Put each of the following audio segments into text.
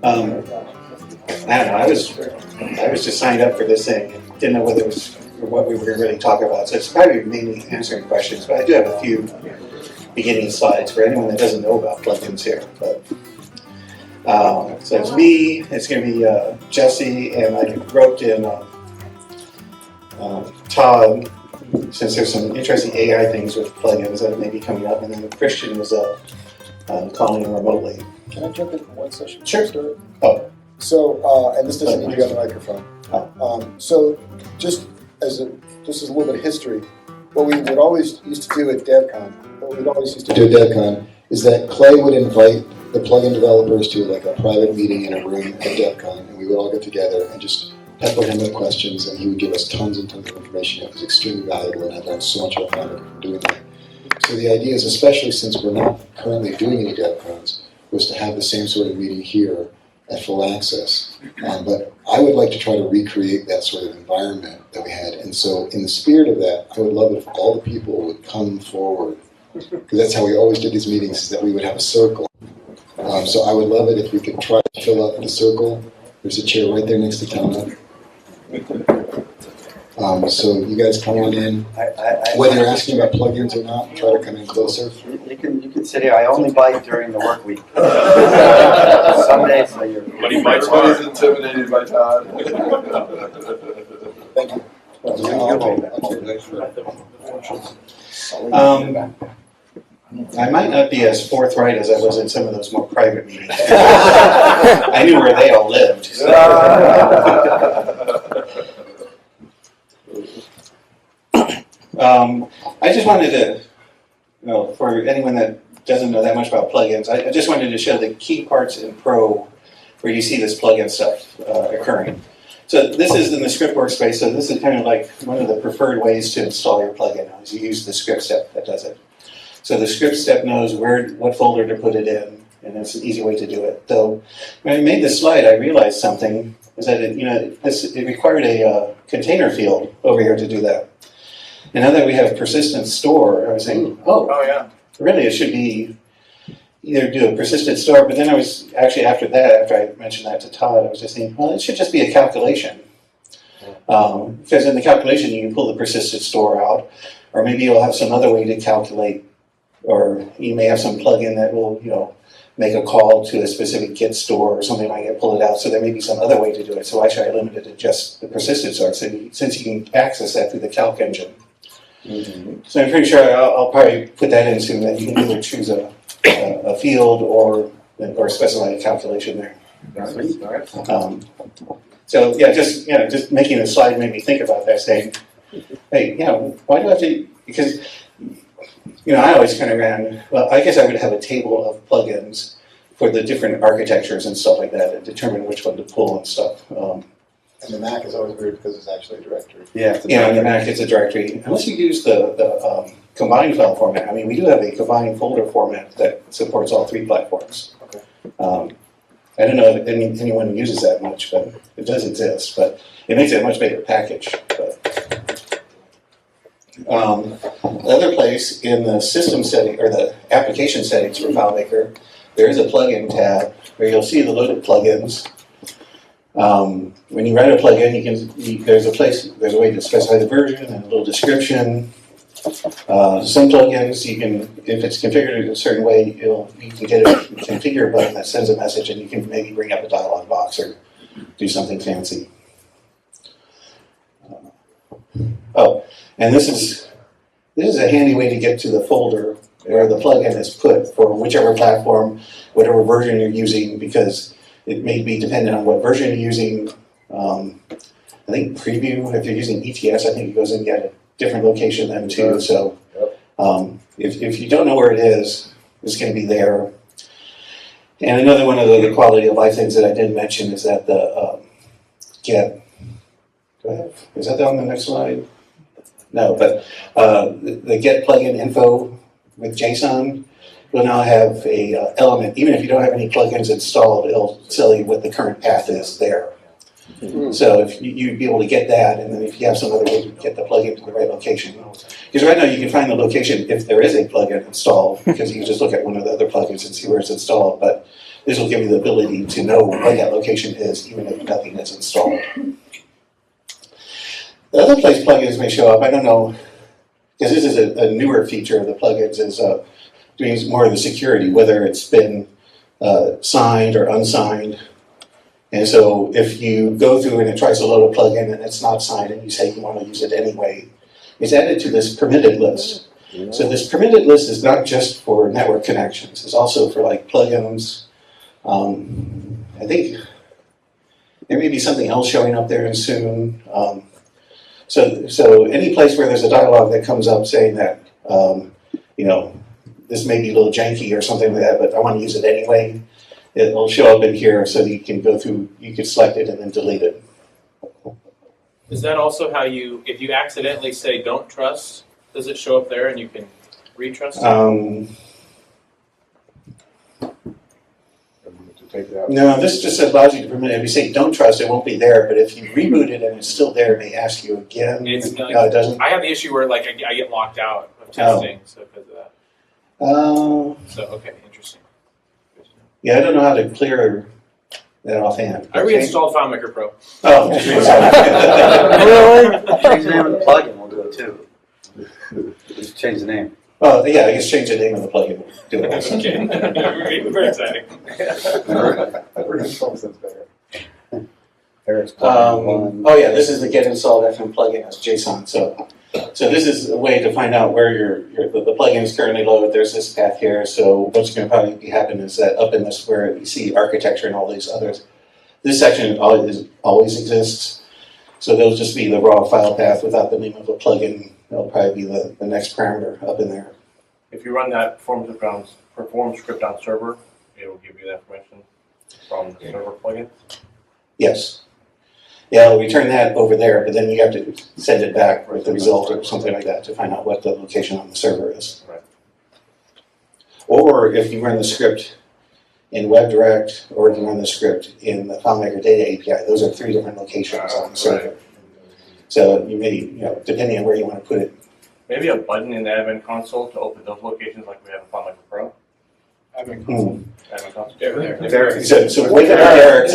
I don't know. I was just signed up for this thing and didn't know whether it was what we were going to really talk about. So it's probably mainly answering questions, but I do have a few beginning slides for anyone that doesn't know about plugins here. But so it's me. It's going to be Jesse, and I roped in Todd, since there's some interesting AI things with plugins that may be coming up, and then Christian was calling remotely. Can I jump in for one session? Sure. Start? Oh. So, and this doesn't need to be on the microphone. So, just as a little bit of history, what we would always used to do at DevCon, is that Clay would invite the plugin developers to like a private meeting in a room at DevCon, and we would all get together and just pepper him with questions, and he would give us tons and tons of information. It was extremely valuable, and I learned so much about FileMaker from doing that. So the idea is, especially since we're not currently doing any DevCons, was to have the same sort of meeting here at full access. But I would like to try to recreate that sort of environment that we had. And so in the spirit of that, I would love it if all the people would come forward. Because that's how we always did these meetings, is that we would have a circle. So I would love it if we could try to fill up the circle. There's a chair right there next to Todd. So you guys come on in. Whether you're asking about plugins or not, try to come in closer. You can sit here. I only bite during the work week. Some days so you're. But he bites when he's intimidated by Todd. Thank you. I might not be as forthright as I was in some of those more private meetings. I knew where they all lived. So. I just wanted to, for anyone that doesn't know that much about plugins, I just wanted to show the key parts in Pro where you see this plugin stuff occurring. So this is in the script workspace, so this is kind of like one of the preferred ways to install your plugin is you use the script step that does it. So the script step knows what folder to put it in, and it's an easy way to do it. Though when I made this slide, I realized something, is that it required a container field over here to do that. And now that we have persistent store, I was saying, really it should be either do a persistent store, but then I was actually after I mentioned that to Todd, I was just thinking, well, it should just be a calculation. Because in the calculation you can pull the persistent store out, or maybe you'll have some other way to calculate, or you may have some plugin that will, make a call to a specific Git store or something like that, pull it out. So there may be some other way to do it. So actually I limited it to just the persistent store, since you can access that through the calc engine. Mm-hmm. So I'm pretty sure I'll probably put that in soon, that you can either choose a field or specify a calculation there. So yeah, just making a slide made me think about that, saying, hey, why do I have to? Because I always kind of ran. Well, I guess I would have a table of plugins for the different architectures and stuff like that, and determine which one to pull and stuff. And the Mac is always weird because it's actually a directory. Yeah, on the Mac it's a directory. Unless you use the combined file format. I mean, we do have a combined folder format that supports all three platforms. Okay. I don't know if anyone uses that much, but it does exist. But it makes it a much bigger package. But, the other place in the system setting or the application settings for FileMaker, there is a plugin tab where you'll see the loaded plugins. When you write a plugin, there's a way to specify the version and a little description. Some plugins, if it's configured in a certain way, you can get a configure button that sends a message, and you can maybe bring up a dialog box or do something fancy. And this is a handy way to get to the folder where the plugin is put for whichever platform, whatever version you're using, because it may be dependent on what version you're using. I think preview, if you're using ETS, I think it goes in at a different location then too. So if you don't know where it is, it's going to be there. And another one of the quality of life things that I didn't mention is that the get. Is that on the next slide? No, but the get plugin info with JSON will now have a element. Even if you don't have any plugins installed, it'll tell you what the current path is there. Mm-hmm. So if you'd be able to get that, and then if you have some other way to get the plugin to the right location. Because right now you can find the location if there is a plugin installed, because you can just look at one of the other plugins and see where it's installed. But This will give you the ability to know where that location is, even if nothing is installed. The other place plugins may show up, I don't know, because this is a newer feature of the plugins, is doing more of the security, whether it's been signed or unsigned. And so if you go through and it tries to load a plugin and it's not signed and you say you want to use it anyway, it's added to this permitted list. So this permitted list is not just for network connections, it's also for like plugins. I think there may be something else showing up there soon. So any place where there's a dialogue that comes up saying that, you know, this may be a little janky or something like that, but I want to use it anyway, it'll show up in here so that you can go through, you can select it and then delete it. Is that also how you, if you accidentally say don't trust, does it show up there and you can retrust it? No, this just allows you to permit it. If you say don't trust, it won't be there, but if you reboot it and it's still there, it may ask you again. It's not, No, it doesn't. I have the issue where like I get locked out of testing, so because of that. So okay, interesting. Yeah, I don't know how to clear that offhand. I reinstalled FileMaker Pro. Oh, just reinstall it. Change the name of the plugin, we'll do it too. Just change the name. Oh, yeah, I guess change the name of the plugin. Do it also. Okay, very exciting. Eric's plugin one. Oh yeah, this is the get installed FM plugin as JSON. So this is a way to find out where the plugin is currently loaded. There's this path here. So what's going to probably happen is that up in this where you see architecture and all these others, this section always exists. So there'll just be the raw file path without the name of a plugin. That'll probably be the next parameter up in there. If you run that perform script on server, it will give you the information from the server plugin. Yes. Yeah, it'll return that over there, but then you have to send it back with the result or something like that to find out what the location on the server is. Right. Or if you run the script in WebDirect, or if you run the script in the FileMaker Data API, those are 3 different locations on the server. So you may, depending on where you want to put it. Maybe a button in the admin console to open those locations like we have in FileMaker Pro. Admin console. Admin console. There. So wait up Derek.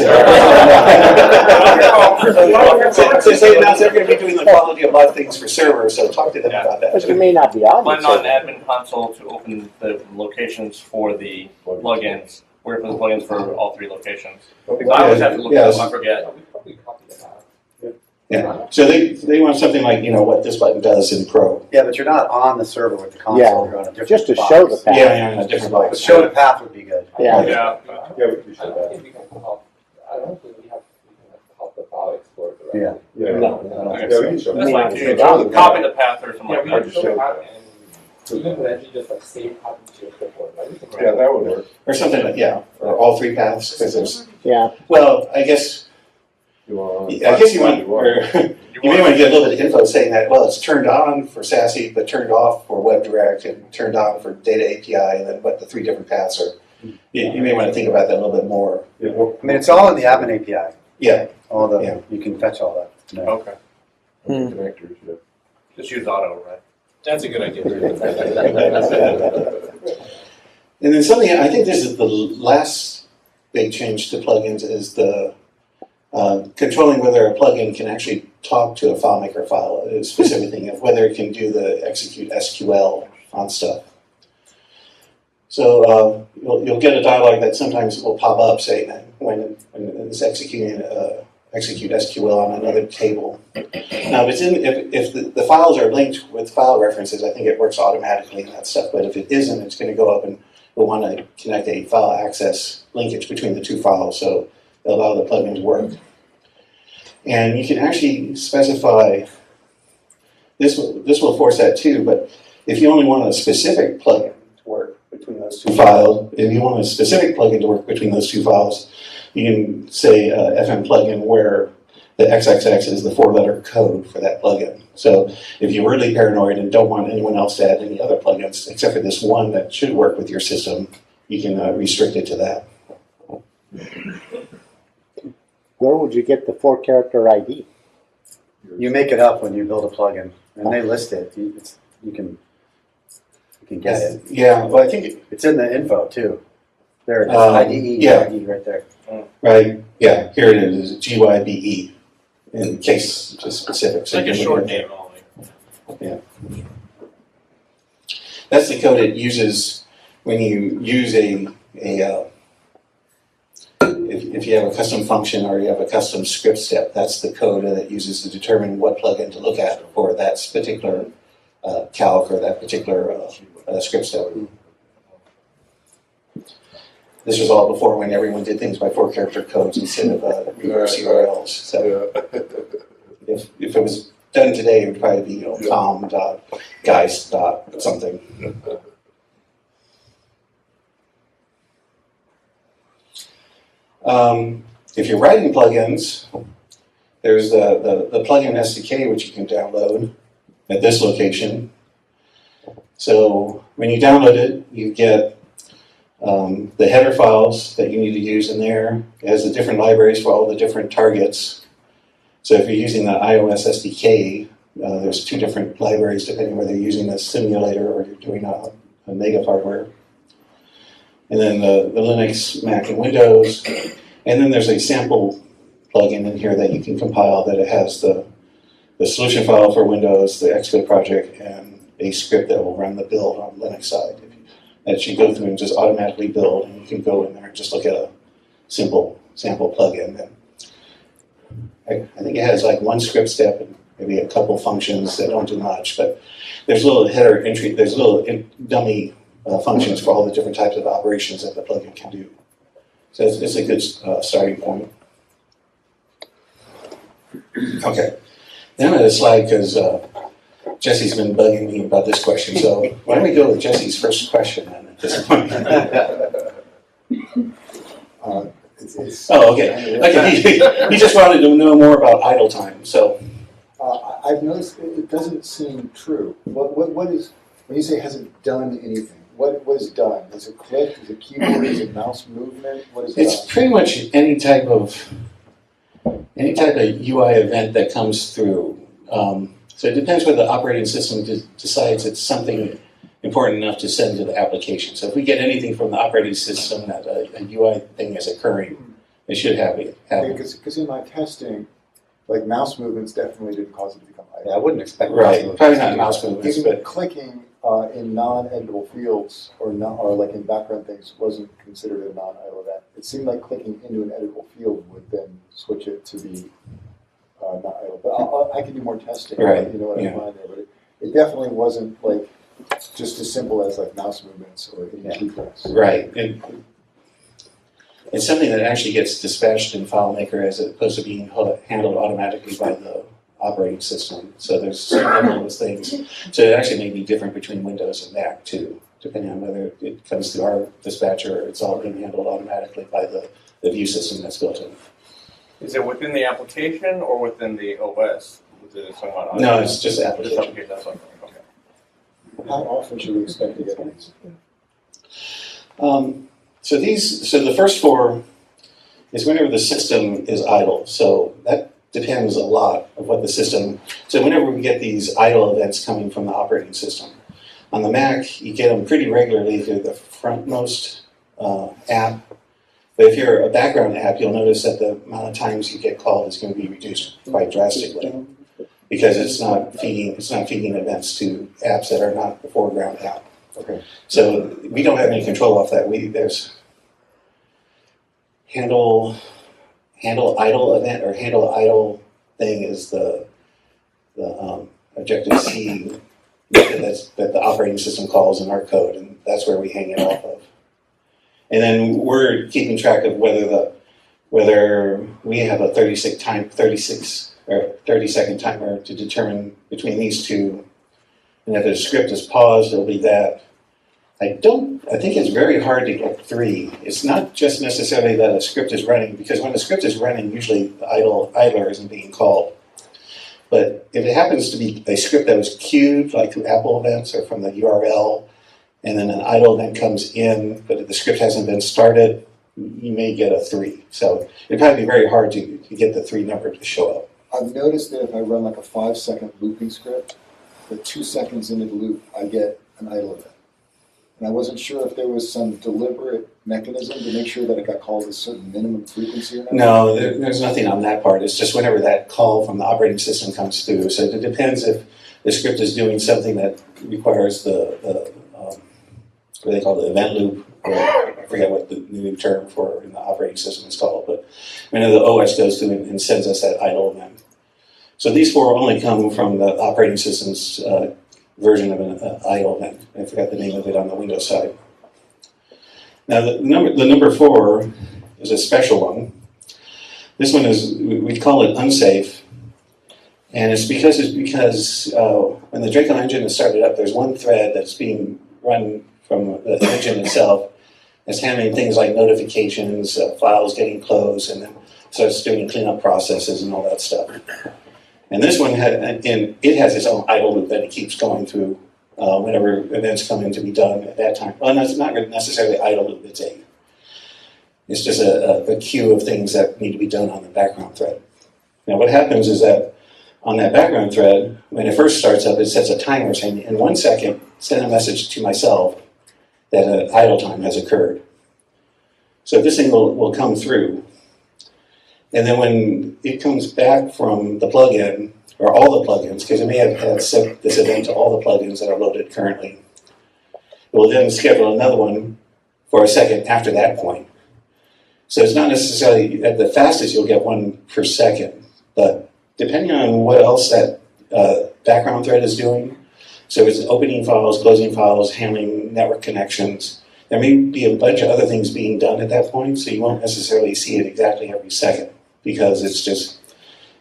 So say now they're going to be doing the quality of life things for servers, so talk to them about that. But you may not be on Button the on the server. admin console to open the locations for the plugins. Where for the plugins for all 3 locations. Because I always have to look at them, I forget. Yeah. So they want something like, what this button does in Pro. Yeah, but you're not on the server with the console, Yeah, you're on a different just to box. show the path. Yeah, a different But box. show the path would be good. Yeah. Yeah. Yeah, we should I don't think we can help. I don't think we can help the file explorer directly. Yeah. Yeah. No. Yeah, we can show That's Me like not you sure. can copy the path or something Yeah, like we that. can show how and even potentially just like save path to your clipboard. Right? We can Yeah, that would work. Or something like, or all 3 paths, because there's, Yeah. well, I guess you want, or you may want to get a little bit of info saying that, well, it's turned on for SASE, but turned off for WebDirect, and turned on for Data API, and then what the 3 different paths are. You may want to think about that a little bit more. Yeah, well, I mean, it's all in the admin API. Yeah. All the, Yeah. you can fetch all that. No. Okay. connectors, yeah. Just use auto, right? That's a good idea. And then something, I think this is the last big change to plugins, is the controlling whether a plugin can actually talk to a FileMaker file, a specific thing of whether it can do the execute SQL on stuff. So you'll get a dialog that sometimes will pop up saying that when it's executing execute SQL on another table. Now, if the files are linked with file references, I think it works automatically and that stuff. But if it isn't, it's going to go up and we'll want to connect a file access linkage between the 2 files, so it'll allow the plugin to work. And you can actually specify, this will force that too, but if you only want a specific plugin to work between those 2 files, if you want a specific plugin to work between those 2 files, you can say FM plugin where the XXX is the 4-letter code for that plugin. So if you're really paranoid and don't want anyone else to add any other plugins except for this one that should work with your system, you can restrict it to that. Where would you get the 4-character ID? You make it up when you build a plugin, and they list it. You can get it. Yeah, well, I think It's in the info too. There it is, yeah. IDE right there. Right, yeah, here it is, GYBE, in case just specific. It's like a short name only. That's the code it uses when you use if you have a custom function or you have a custom script step, that's the code that it uses to determine what plugin to look at for that particular calc or that particular script step. This was all before when everyone did things by 4-character codes instead of reverse URLs. So if it was done today, it would probably be tom.geist. something. If you're writing plugins, there's the plugin SDK which you can download at this location. So when you download it, you get the header files that you need to use in there. It has the different libraries for all the different targets. So if you're using the iOS SDK, there's 2 different libraries depending whether you're using the simulator or you're doing a mega hardware. And then the Linux, Mac, and Windows. And then there's a sample plugin in here that you can compile that it has the solution file for Windows, the Xcode project, and a script that will run the build on Linux side. That you go through and just automatically build, and you can go in there and just look at a simple sample plugin. And I think it has like 1 script step and maybe a couple functions that don't do much, but there's little header entry, there's little dummy functions for all the different types of operations that the plugin can do. So it's a good starting point. Okay, then I'm at a slide because Jesse's been bugging me about this question, so why don't we go with Jesse's first question then at this point? Oh, okay. He just wanted to know more about idle time, so. I've noticed it doesn't seem true. What is, when you say hasn't done anything, what is done? Is it click? Is it keyboard? Is it mouse movement? What is It's done? pretty much any type of UI event that comes through. So it depends whether the operating system decides it's something important enough to send to the application. So if we get anything from the operating system that a UI thing is occurring, it should have it. Because in my testing, like mouse movements definitely didn't cause it to become idle. Yeah, I wouldn't expect Right, mouse probably not mouse movements, Even but clicking in non-editable fields or like in background things wasn't considered a non-idle event. It seemed like clicking into an editable field would then switch it to be not idle. But I can do more testing. Right, You know what yeah. I find there, but it definitely wasn't like just as simple as like mouse movements or key press. right. It's something that actually gets dispatched in FileMaker as opposed to being handled automatically by the operating system. So there's certain of those things. So it actually may be different between Windows and Mac too, depending on whether it comes through our dispatcher or it's all being handled automatically by the view system that's built in. Is it within the application or within the OS? No, it's just Just application. application, that's what I'm okay. How often should we expect to get these? So the first 4 is whenever the system is idle. So that depends a lot of what the system. So whenever we get these idle events coming from the operating system, on the Mac you get them pretty regularly through the frontmost app. But if you're a background app, you'll notice that the amount of times you get called is going to be reduced quite drastically because it's not feeding events to apps that are not the foreground app. Okay. So we don't have any control off that. There's handle idle event or handle idle thing is the Objective C that the operating system calls in our code, and that's where we hang it off of. And then we're keeping track of whether we have a 30-second timer to determine between these 2. And if the script is paused, it'll be that. I think it's very hard to get 3. It's not just necessarily that a script is running, because when a script is running, usually the idler isn't being called. But if it happens to be a script that was queued, like through Apple events or from the URL, and then an idle event comes in, but if the script hasn't been started, you may get a 3. So it'd probably be very hard to get the 3 number to show up. I've noticed that if I run like a 5-second looping script, the 2 seconds into the loop, I get an idle event. And I wasn't sure if there was some deliberate mechanism to make sure that it got called a certain minimum frequency or not. No, there's nothing on that part. It's just whenever that call from the operating system comes through. So it depends if the script is doing something that requires the what they call the event loop, or I forget what the new term for in the operating system is called, but whenever the OS goes through and sends us that idle event. So these four only come from the operating system's version of an idle event. I forgot the name of it on the Windows side. Now the number 4 is a special one. This one is, we call it unsafe, and it's because when the Draco engine is started up, there's one thread that's being run from the engine itself that's handling things like notifications, files getting closed, and then starts doing cleanup processes and all that stuff. And this one it has its own idle loop that it keeps going through whenever events come in to be done at that time. Well, it's not necessarily idle loop, it's just a queue of things that need to be done on the background thread. Now what happens is that on that background thread, when it first starts up, it sets a timer saying, in 1 second, send a message to myself that an idle time has occurred. So this thing will come through. And then when it comes back from the plugin, or all the plugins, because it may have set this event to all the plugins that are loaded currently, it will then schedule another one for a second after that point. So it's not necessarily, at the fastest you'll get one per second, but depending on what else that background thread is doing, so it's opening files, closing files, handling network connections, there may be a bunch of other things being done at that point, so you won't necessarily see it exactly every second, because it's just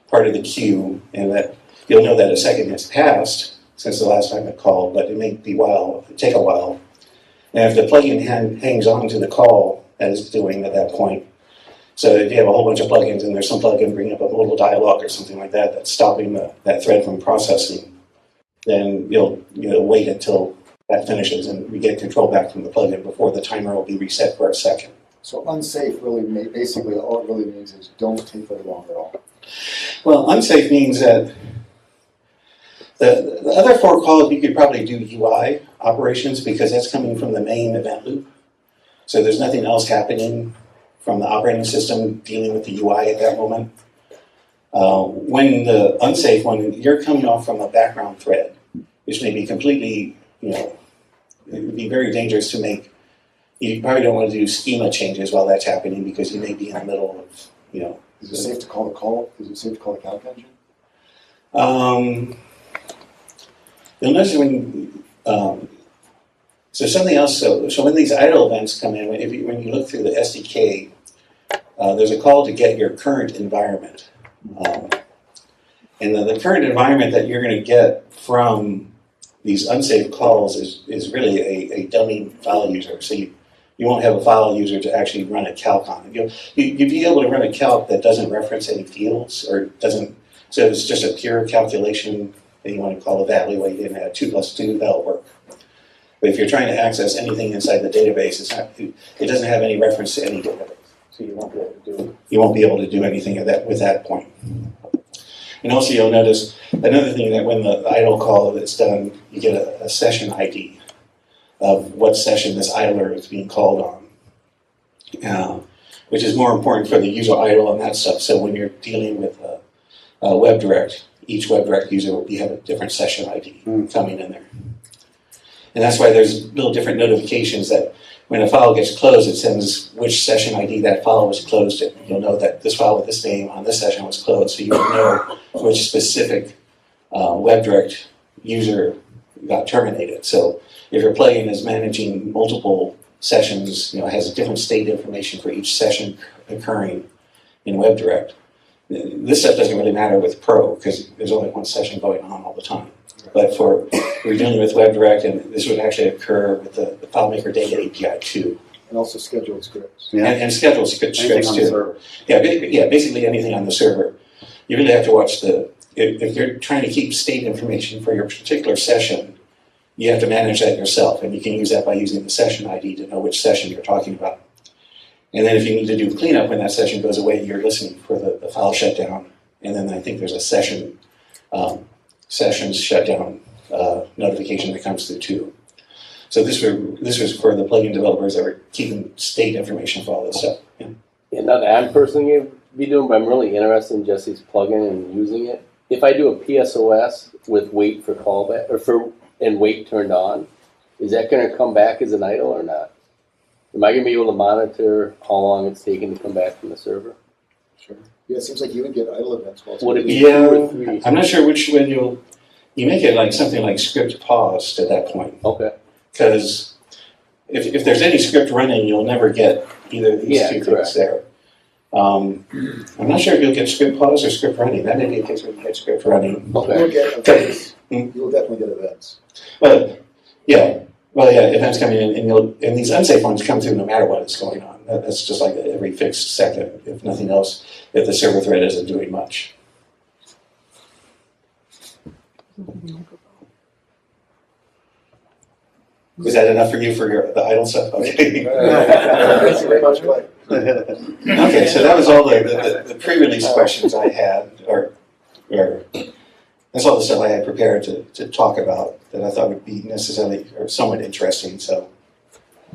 part of the queue, and that you'll know that a second has passed since the last time it called, but it may take a while. And if the plugin hangs on to the call that it's doing at that point, so if you have a whole bunch of plugins and there's some plugin bringing up a modal dialog or something like that that's stopping that thread from processing, then you'll wait until that finishes and we get control back from the plugin before the timer will be reset for a second. So unsafe really, basically all it really means is don't take very long at all. Well, unsafe means that the other 4 calls, you could probably do UI operations because that's coming from the main event loop. So there's nothing else happening from the operating system dealing with the UI at that moment. When the unsafe one, you're coming off from a background thread, which may be completely, it would be very dangerous to make. You probably don't want to do schema changes while that's happening because you may be in the middle of, Is it safe to call the call? Is it safe to call the calc engine? You'll notice when, so something else, so when these idle events come in, when you look through the SDK, there's a call to get your current environment. And the current environment that you're going to get from these unsafe calls is really a dummy file user. So you won't have a file user to actually run a calc on. You'd be able to run a calc that doesn't reference any fields or doesn't, so it's just a pure calculation that you want to call evaluate and add 2 + 2, that'll work. But if you're trying to access anything inside the database, it doesn't have any reference to any database. So you won't be able to do anything with that point. And also you'll notice another thing, that when the idle call is done, you get a session ID of what session this idler is being called on, which is more important for the user idle and that stuff. So when you're dealing with WebDirect, each WebDirect user will have a different session ID coming in there. And that's why there's little different notifications that when a file gets closed, it sends which session ID that file was closed in. You'll know that this file with this name on this session was closed, so you will know which specific WebDirect user got terminated. So if your plugin is managing multiple sessions, has a different state information for each session occurring in WebDirect, this stuff doesn't really matter with Pro because there's only one session going on all the time. But we're dealing with WebDirect, and this would actually occur with the FileMaker Data API too. And also scheduled scripts. And scheduled scripts too. Yeah, basically anything on the server. You really have to watch if you're trying to keep state information for your particular session, you have to manage that yourself, and you can use that by using the session ID to know which session you're talking about. And then if you need to do cleanup when that session goes away, you're listening for the file shutdown. And then I think there's a sessions shutdown notification that comes through too. So this was for the plugin developers that were keeping state information for all this stuff. Yeah. And not that I'm personally going to be doing, but I'm really interested in Jesse's plugin and using it. If I do a PSOS with wait for callback and wait turned on, is that going to come back as an idle or not? Am I going to be able to monitor how long it's taking to come back from the server? Sure. Yeah, it seems like you would get idle events while it's Would it be Yeah, 2 or 3? I'm not sure which one you make it like something like script paused at that point. Okay. Because if there's any script running, you'll never get either of these two correct. things there. I'm not sure if you'll get script pause or script running. That may be a case where you get script running. Okay. You'll get events. You'll definitely get events. But yeah, events coming in, and these unsafe ones come through no matter what is going on. That's just like every fixed second, if nothing else, if the server thread isn't doing much. Is that enough for you for the idle stuff? Okay. Thank you very much, Mike. Okay, so that was all the pre-release questions I had, or that's all the stuff I had prepared to talk about that I thought would be necessarily or somewhat interesting. So,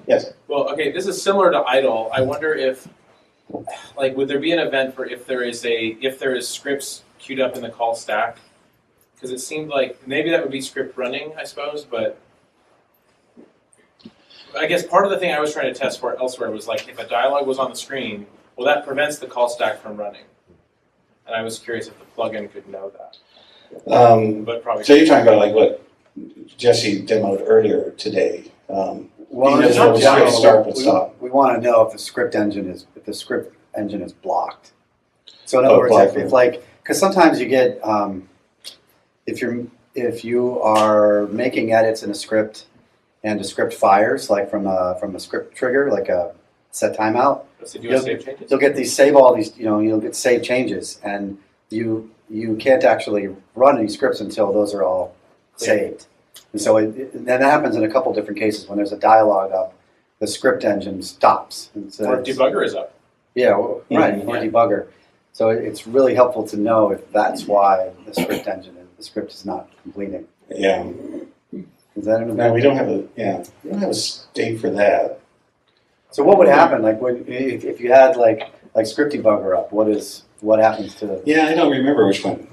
yes. Well, okay, this is similar to idle. I wonder if, like, would there be an event for if there is scripts queued up in the call stack? Because it seemed like maybe that would be script running, I suppose, but I guess part of the thing I was trying to test for elsewhere was like if a dialog was on the screen, well, that prevents the call stack from running. And I was curious if the plugin could know that. But probably. So you're talking about like what Jesse demoed earlier today. Well, He it's knows not when general. scripts start and stop. We want to know if the script engine is blocked. So in other words, blocked. if like, because sometimes you get if you are making edits in a script and the script fires, like from a script trigger, like a set timeout, Let's see, do a save changes? you'll get you'll get save changes, and you can't actually run any scripts until those are all saved. And so that happens in a couple different cases. When there's a dialogue up, the script engine stops. And so Or debugger is up. yeah, well, right, or debugger. So it's really helpful to know if that's why the script is not completing. Yeah. Is that an event? No, we don't have a state for that. So what would happen, like, if you had like script debugger up? What happens to? Yeah, I don't remember which one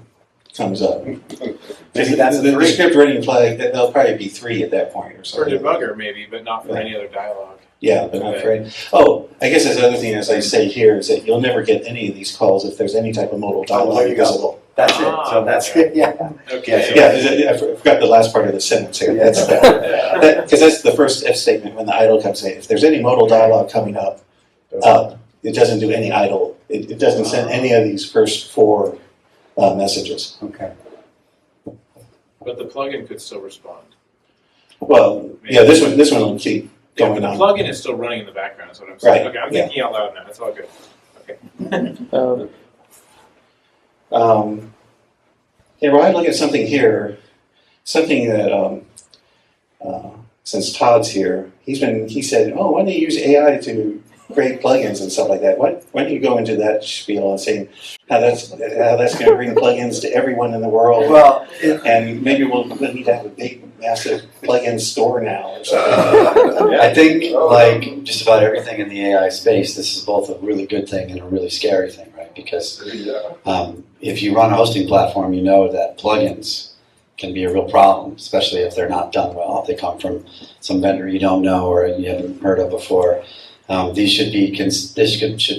comes up. Maybe that's the three. script running flag, there'll probably be 3 at that point or For something. debugger, maybe, but not for any other dialogue. Yeah, but not for any. Oh, I guess that's the other thing, as I say here, is that you'll never get any of these calls if there's any type of modal there dialogue you go. visible. That's it. So that's it. Yeah. Okay. Yeah, I forgot the last part of the sentence here. That's because that's the first if statement when the idle comes in. If there's any modal dialogue coming up, it doesn't do any idle. It doesn't send any of these first 4 messages. Okay. But the plugin could still respond. Well, yeah, this one will keep Yeah, going but on. the plugin is still running in the background, is what I'm saying. Right, Okay, I'm yeah. thinking out loud now. That's all good. Okay. Yeah, well, I look at something here, something that since Todd's here, he said, oh, why don't you use AI to create plugins and stuff like that? Why don't you go into that spiel and saying how that's going to bring plugins to everyone in the world? Well, And maybe we'll need to have a big, massive plugin store now or something. I think like just about everything in the AI space, this is both a really good thing and a really scary thing, right? Because if you run a hosting platform, you know that plugins can be a real problem, especially if they're not done well. If they come from some vendor you don't know or you haven't heard of before. This should be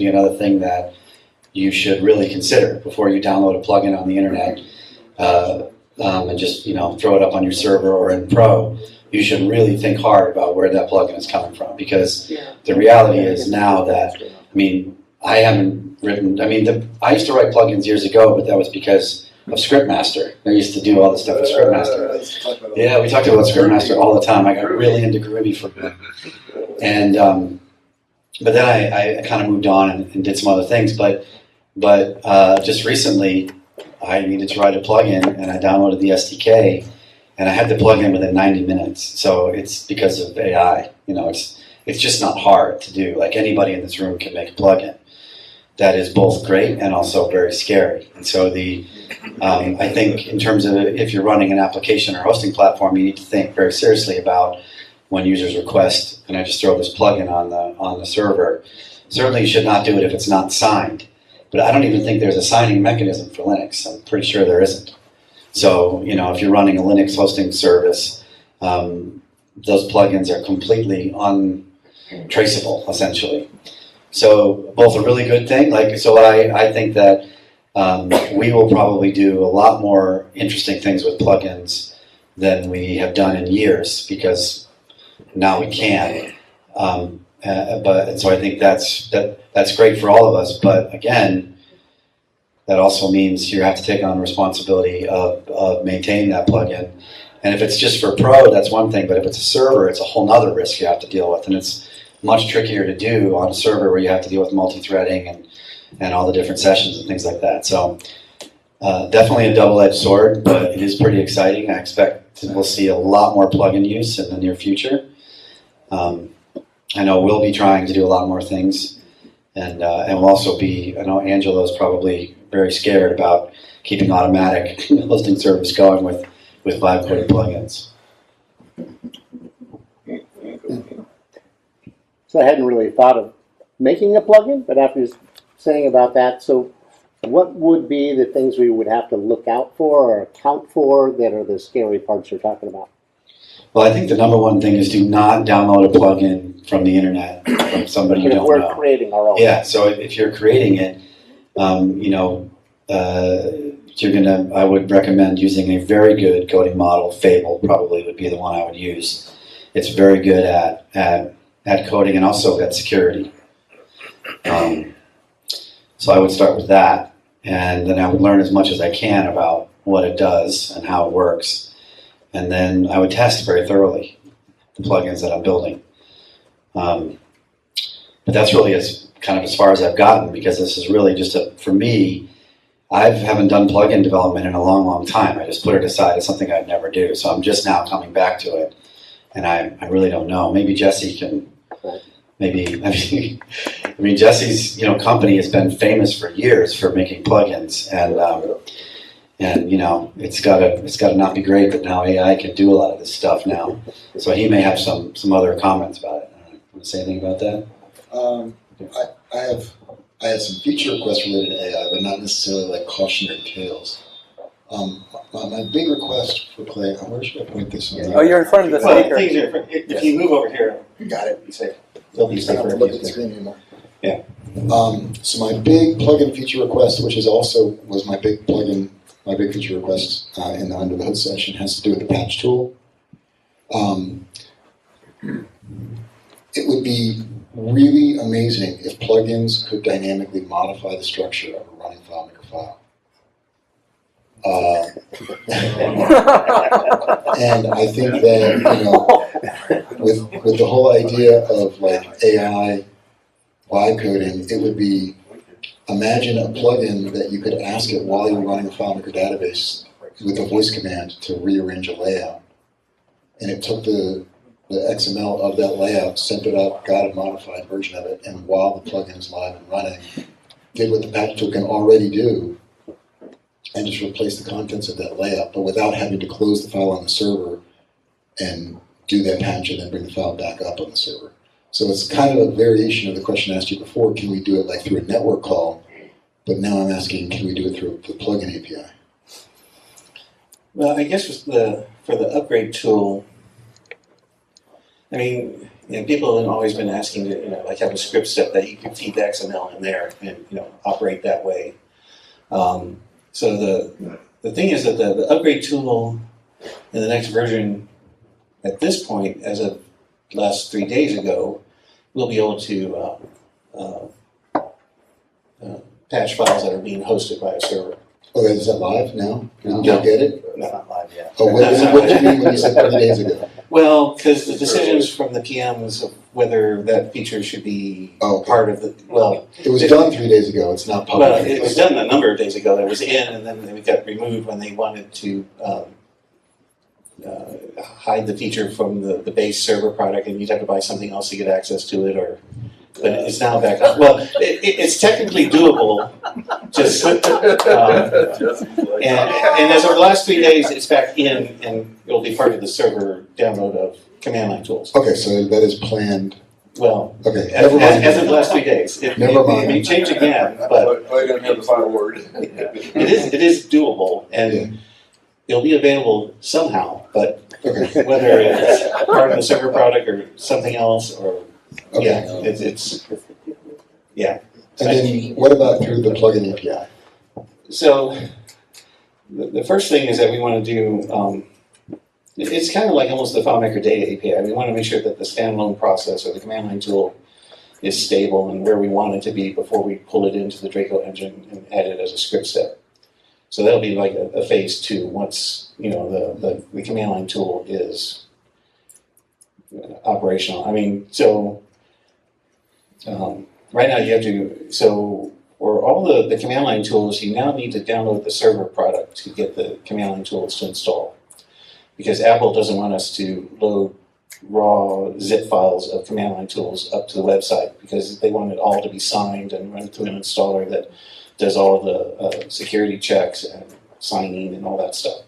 another thing that you should really consider before you download a plugin on the internet and just throw it up on your server or in Pro. You should really think hard about where that plugin is coming from, because the reality is now that I used to write plugins years ago, but that was because of Scriptmaster. I used to do all this stuff with Scriptmaster. Yeah, we talked about Scriptmaster all the time. I got really into Groovy for a bit. And but then I kind of moved on and did some other things. But just recently, I needed to write a plugin, and I downloaded the SDK, and I had the plugin within 90 minutes. So it's because of AI. It's just not hard to do. Like, anybody in this room can make a plugin that is both great and also very scary. And so I think in terms of if you're running an application or hosting platform, you need to think very seriously about when users request, and I just throw this plugin on the server. Certainly you should not do it if it's not signed. But I don't even think there's a signing mechanism for Linux. I'm pretty sure there isn't. So, if you're running a Linux hosting service, those plugins are completely untraceable, essentially. So both a really good thing. So I think that we will probably do a lot more interesting things with plugins than we have done in years, because now we can. So I think that's great for all of us. But again, that also means you have to take on responsibility of maintaining that plugin. And if it's just for pro, that's one thing. But if it's a server, it's a whole nother risk you have to deal with. And it's much trickier to do on a server where you have to deal with multi-threading and all the different sessions and things like that. So definitely a double-edged sword, but it is pretty exciting. I expect we'll see a lot more plugin use in the near future. I know we'll be trying to do a lot more things, and we'll also be, I know Angelo's probably very scared about keeping automatic hosting service going with vibe-coded plugins. So I hadn't really thought of making a plugin, but after saying about that, so what would be the things we would have to look out for or account for that are the scary parts you're talking about? Well, I think the number one thing is do not download a plugin from the internet from somebody you If don't we're know. creating our own. Yeah, so if you're creating it, I would recommend using a very good coding model. Fable probably would be the one I would use. It's very good at coding and also at security. So I would start with that, and then I would learn as much as I can about what it does and how it works. And then I would test very thoroughly the plugins that I'm building. But that's really as far as I've gotten, because this is really just for me, I haven't done plugin development in a long, long time. I just put it aside as something I'd never do. So I'm just now coming back to it, and I really don't know. Maybe Jesse can, Jesse's company has been famous for years for making plugins, and it's gotta not be great that now AI can do a lot of this stuff now. So he may have some other comments about it. Want to say anything about that? I have some feature requests related to AI, but not necessarily like cautionary tales. My big request for Clay, where should I point this on? Oh, you're in front of the Well, speaker. things are, if you move over here, Got it. be safe. They'll be I don't safer. have to if look you at the do. screen anymore. Yeah. So my big plugin feature request, which was my big feature request in the under the hood session, has to do with the patch tool. It would be really amazing if plugins could dynamically modify the structure of a running FileMaker file. And I think that, with the whole idea of like AI vibe coding, it would be, imagine a plugin that you could ask it while you're running a FileMaker database with a voice command to rearrange a layout. And it took the XML of that layout, sent it up, got a modified version of it, and while the plugin is live and running, did what the patch tool can already do, and just replace the contents of that layout, but without having to close the file on the server and do that patch and then bring the file back up on the server. So it's kind of a variation of the question I asked you before, can we do it like through a network call? But now I'm asking, can we do it through the plugin API? Well, I guess for the upgrade tool, people have always been asking to, like have a script set that you can feed the XML in there and, operate that way. So the thing is that the upgrade tool in the next version, at this point, as of last 3 days ago, we'll be able to patch files that are being hosted by a server. Okay, is that live now? No. Did you get it? It's not live yet. Oh, what did you mean when you said 3 days ago? Well, because the decisions from the PMs of whether that feature should be part of the, It was done 3 days ago, it's not public. well, it was done a number of days ago. It was in, and then it got removed when they wanted to hide the feature from the base server product, and you'd have to buy something else to get access to it, but it's now back up. Well, it's technically doable, just, and as of the last 3 days, it's back in, and it'll be part of the server download of command line tools. Okay, so that is planned. Well, Okay, as, never mind. as of the last 3 days. Never mind. It may change again, but I don't have the final word. it is doable, and it'll be available somehow, but Okay, whether it's part of the server product or something else, or, yeah, okay. it's yeah. And then what about through the plugin API? So the first thing is that we want to do, it's kind of like almost the FileMaker data API. We want to make sure that the standalone process or the command line tool is stable and where we want it to be before we pull it into the Draco engine and add it as a script step. So that'll be like a phase 2 once, you know, the command line tool is operational. I mean, so right now you have to, so for all the command line tools, you now need to download the server product to get the command line tools to install. Because Apple doesn't want us to load raw zip files of command line tools up to the website because they want it all to be signed and run through an installer that does all the security checks and signing and all that stuff.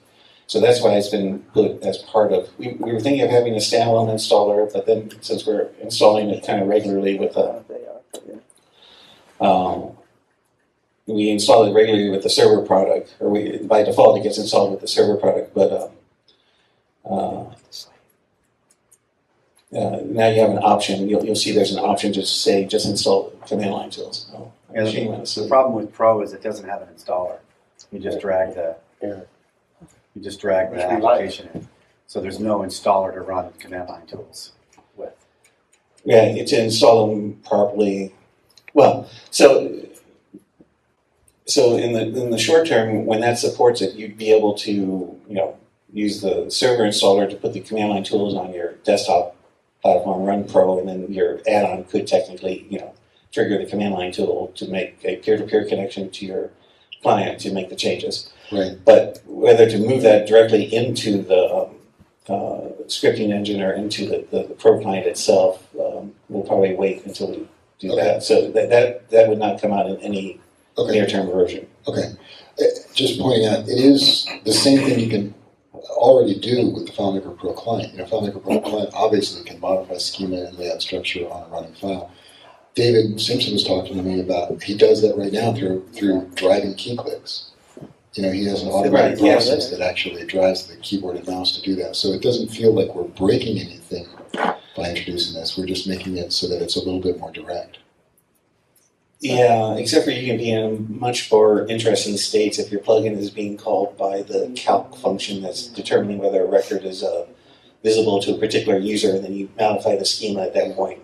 So that's why it's been put as part of, we were thinking of having a standalone installer, but then since we're installing it kind of regularly with we install it regularly with the server product, or by default it gets installed with the server product, but now you have an option. You'll see there's an option to say just install command line tools. Oh, Yeah, the problem with Pro is it doesn't have an installer. You just drag the application in. So there's no installer to run command line tools with. Yeah, to install them properly. Well, so in the short term, when that supports it, you'd be able to use the server installer to put the command line tools on your desktop platform, run Pro, and then your add-on could technically trigger the command line tool to make a peer-to-peer connection to your client to make the changes. Right. But whether to move that directly into the scripting engine or into the Pro client itself, we'll probably wait until we do that. So that would not come out in any near-term version. Okay. Just pointing out, it is the same thing you can already do with the FileMaker Pro client. FileMaker Pro client obviously can modify schema and layout structure on a running file. David Simpson was talking to me about, he does that right now through driving key clicks. He has an automatic process that actually drives the keyboard and mouse to do that. So it doesn't feel like we're breaking anything by introducing this. We're just making it so that it's a little bit more direct. Yeah, except for you can be in much more interesting states if your plugin is being called by the calc function that's determining whether a record is visible to a particular user, and then you modify the schema at that point.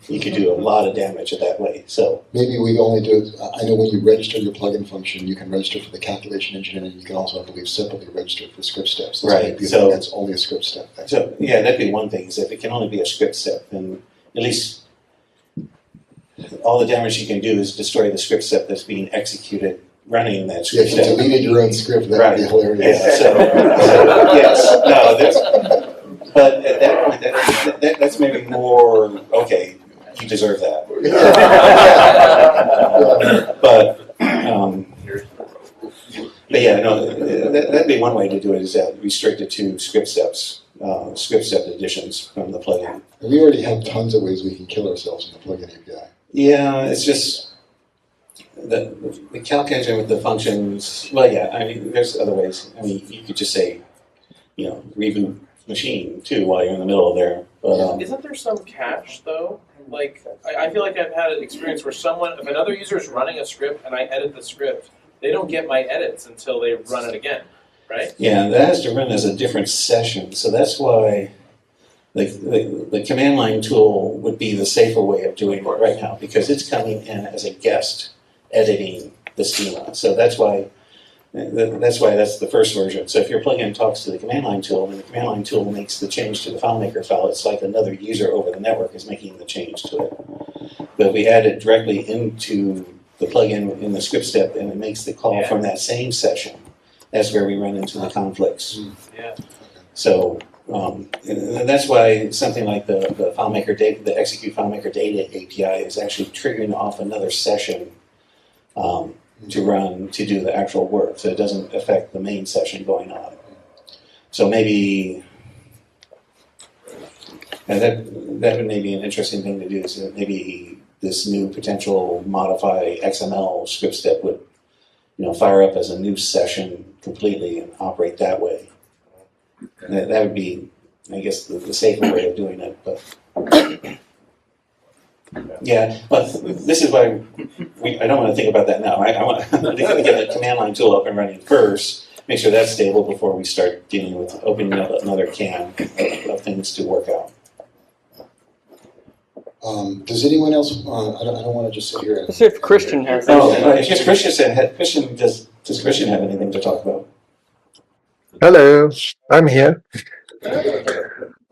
You could do a lot of damage that way. So maybe we only do it. I know when you register your plugin function, you can register for the calculation engine, and you can also, I believe, separately register for script steps. Right. So that's only a script step. So yeah, that'd be one thing. Is if it can only be a script step, then at least all the damage you can do is destroy the script step that's being executed running that Yeah, script if you step. deleted your own script, that would be hilarious. Yeah, so yes, no, but at that point, that's maybe more, okay, you deserve that. But yeah, no, that'd be one way to do it, is restrict it to script steps, script step additions from the plugin. And we already have tons of ways we can kill ourselves in the plugin API. Yeah, it's just the calc engine with the functions. Well, yeah, I mean, there's other ways. I mean, you could just say, reboot machine too while you're in the middle of there. But Isn't there some cache though? Like, I feel like I've had an experience where if another user is running a script and I edit the script, they don't get my edits until they run it again, right? yeah, that has to run as a different session. So that's why the command line tool would be the safer way of doing it right now, because it's coming in as a guest editing the schema. So that's why that's the first version. So if your plugin talks to the command line tool, and the command line tool makes the change to the FileMaker file, it's like another user over the network is making the change to it. But if we add it directly into the plugin in the script step, and it makes the call from that same session, that's where we run into the conflicts. Yeah. So and that's why something like the FileMaker data, the execute FileMaker data API is actually triggering off another session to run to do the actual work, so it doesn't affect the main session going on. So maybe that would maybe an interesting thing to do. Is that maybe this new potential modify XML script step would fire up as a new session completely and operate that way. That would be, I guess, the safer way of doing it. But yeah, but this is why I don't want to think about that now. I want to get the command line tool up and running first, make sure that's stable before we start dealing with opening up another can of things to work out. Does anyone else? I don't want to just sit here. Let's see if Christian has. Does Christian have anything to talk about? Hello, I'm here.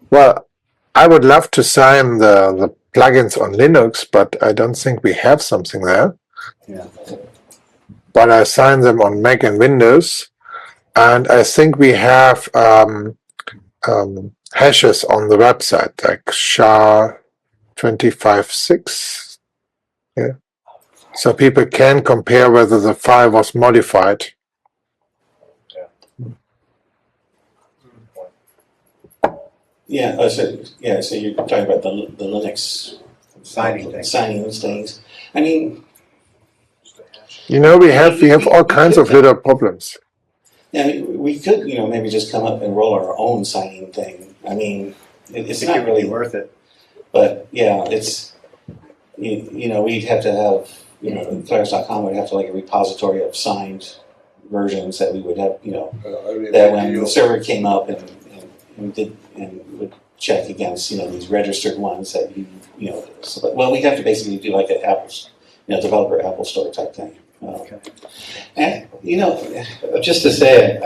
Well, I would love to sign the plugins on Linux, but I don't think we have something there. Yeah. But I sign them on Mac and Windows, and I think we have hashes on the website, like SHA-256. Yeah. So people can compare whether the file was modified. Yeah. So you're talking about the Linux Signing things. I mean, We have all kinds of little problems. yeah, I mean, we could maybe just come up and roll our own signing thing. I mean, it's not really worth it. But yeah, it's we'd have to have Clarence.com would have to like a repository of signed versions that we would have that when the server came up and would check against these registered ones that well, we'd have to basically do like an Apple developer Apple Store type thing. And Just to say,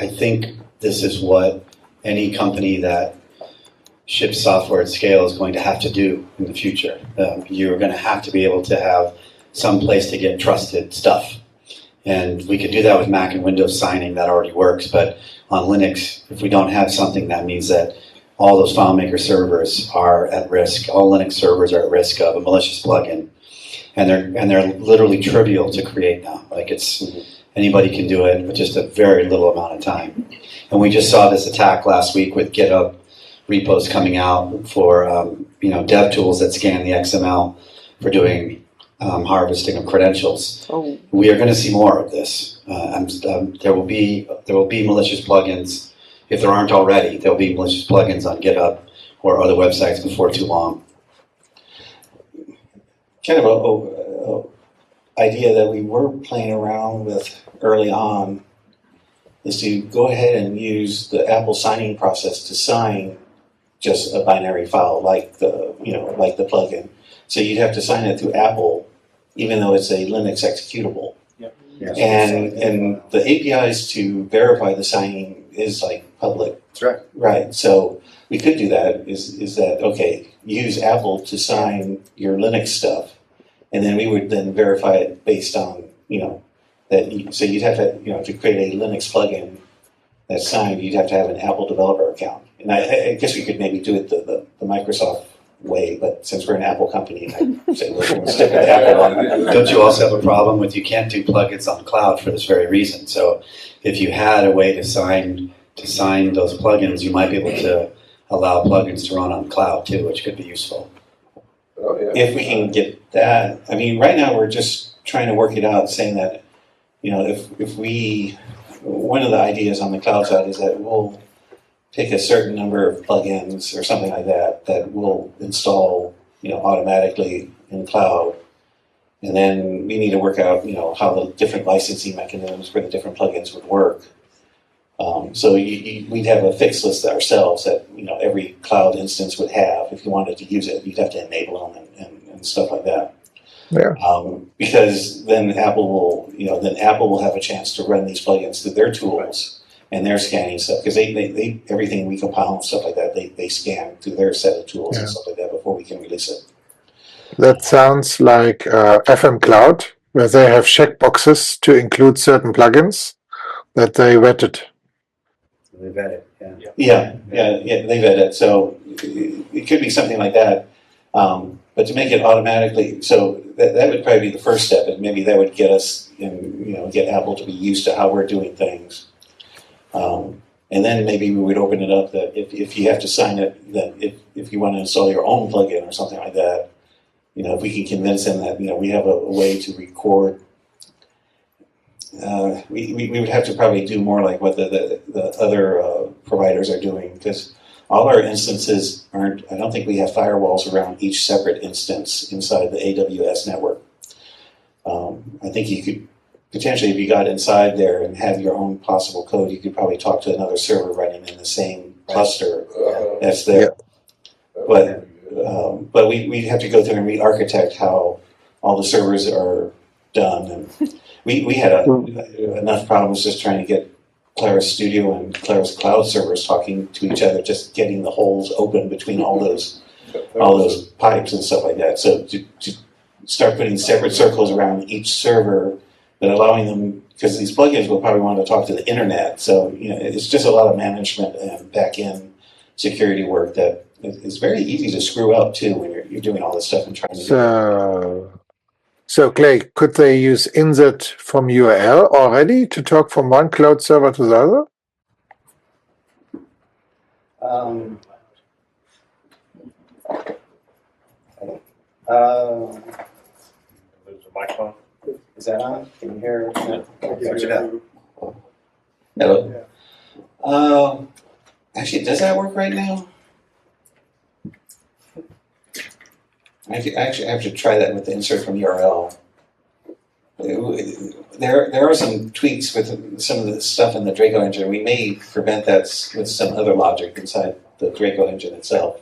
I think this is what any company that ships software at scale is going to have to do in the future. You're going to have to be able to have some place to get trusted stuff. And we could do that with Mac and Windows signing, that already works, but on Linux, if we don't have something, that means that all those FileMaker servers are at risk, all Linux servers are at risk of a malicious plugin. And they're literally trivial to create now. Like anybody can do it with just a very little amount of time. And we just saw this attack last week with GitHub repos coming out for dev tools that scan the XML for doing harvesting of credentials. Oh. We are going to see more of this. There will be malicious plugins. If there aren't already, there will be malicious plugins on GitHub or other websites before too long. Kind of a idea that we were playing around with early on is to go ahead and use the Apple signing process to sign just a binary file like the plugin. So you'd have to sign it through Apple, even though it's a Linux executable. Yep. Yeah. And the APIs to verify the signing is like public. That's right. Right. So we could do that. Is that okay? Use Apple to sign your Linux stuff, and then we would then verify it based on that. So you'd have to to create a Linux plugin that's signed, you'd have to have an Apple developer account. And I guess we could maybe do it the Microsoft way, but since we're an Apple company, I'd say we're going to stick with Apple on that. Don't you also have a problem with you can't do plugins on cloud for this very reason? So if you had a way to sign those plugins, you might be able to allow plugins to run on cloud too, which could be useful. Oh, yeah. If we can get that, I mean, right now we're just trying to work it out, saying that if we, one of the ideas on the cloud side is that we'll pick a certain number of plugins or something like that we'll install automatically in cloud, and then we need to work out how the different licensing mechanisms for the different plugins would work. So we'd have a fixed list ourselves that every cloud instance would have. If you wanted to use it, you'd have to enable them and stuff like that. Yeah. Because then Apple will have a chance to run these plugins through their tools and their scanning stuff, because they everything we compile and stuff like that they scan through their set of tools and stuff like that before we can release it. That sounds like FM Cloud, where they have checkboxes to include certain plugins that they vetted. They vet it, yeah. Yeah, they vet it. So it could be something like that. But to make it automatically, so that would probably be the first step, and maybe that would get us, get Apple to be used to how we're doing things. And then maybe we would open it up that if you have to sign it, that if you want to install your own plugin or something like that, if we can convince them that we have a way to record. We would have to probably do more like what the other providers are doing, because all our instances aren't. I don't think we have firewalls around each separate instance inside the AWS network. I think you could potentially, if you got inside there and have your own possible code, you could probably talk to another server running in the same cluster that's there. But we'd have to go through and re-architect how all the servers are done, and we had enough problems just trying to get Claris Studio and Claris Cloud servers talking to each other, just getting the holes open between all those pipes and stuff like that. So to start putting separate circles around each server, but allowing them, because these plugins will probably want to talk to the internet. So it's just a lot of management and back-end security work that is very easy to screw up too when you're doing all this stuff and trying to. So Clay, could they use insert from URL already to talk from one cloud server to the other? There's a microphone. Is that on? Can you hear? Search it out. Hello. Actually, does that work right now? I actually have to try that with the insert from URL. There are some tweaks with some of the stuff in the Draco engine. We may prevent that with some other logic inside the Draco engine itself,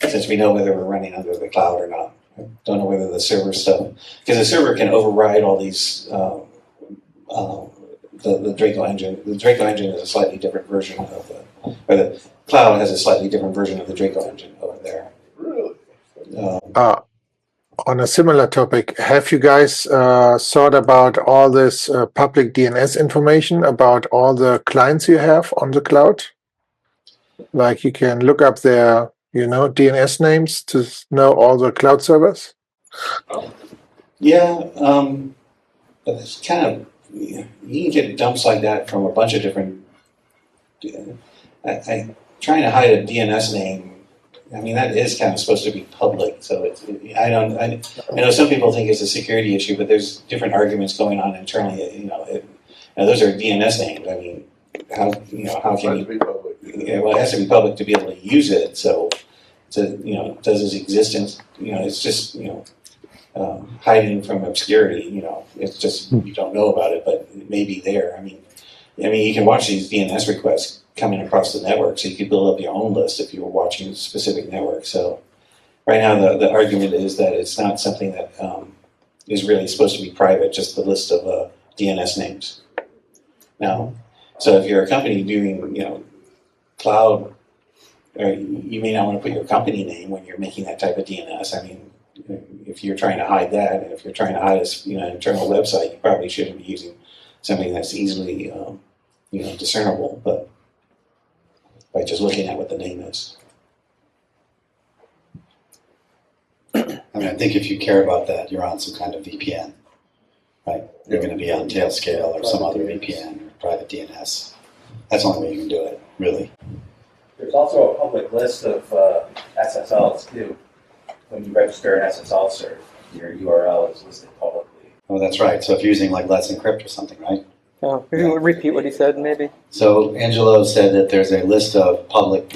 since we know whether we're running under the cloud or not. I don't know whether the server stuff, because the server can override all these, the Draco engine. The Draco engine is a slightly different version of or the cloud has a slightly different version of the Draco engine over there. On a similar topic, have you guys thought about all this public DNS information about all the clients you have on the cloud? Like you can look up their, DNS names to know all the cloud servers? Yeah, but it's kind of, you can get dumps like that from a bunch of different. Trying to hide a DNS name. I mean, that is kind of supposed to be public, so I know some people think it's a security issue, but there's different arguments going on internally. Those are DNS names. I mean, how can you? Yeah, well, it has to be public to be able to use it. So, does its existence? It's just hiding from obscurity. It's just you don't know about it, but it may be there. I mean, you can watch these DNS requests coming across the network, so you could build up your own list if you were watching a specific network. So right now the argument is that it's not something that is really supposed to be private, just the list of DNS names. Now, so if you're a company doing, cloud, you may not want to put your company name when you're making that type of DNS. I mean, if you're trying to hide that, and if you're trying to hide an internal website, you probably shouldn't be using something that's easily, discernible, but by just looking at what the name is. I mean, I think if you care about that, you're on some kind of VPN, right? You're going to be on Tailscale or some other VPN or private DNS. That's the only way you can do it, really. There's also a public list of SSLs too. When you register an SSL cert, your URL is listed publicly. Oh, that's right. So if you're using like Let's Encrypt or something, right? Oh, can you repeat what he said, maybe? So Angelo said that there's a public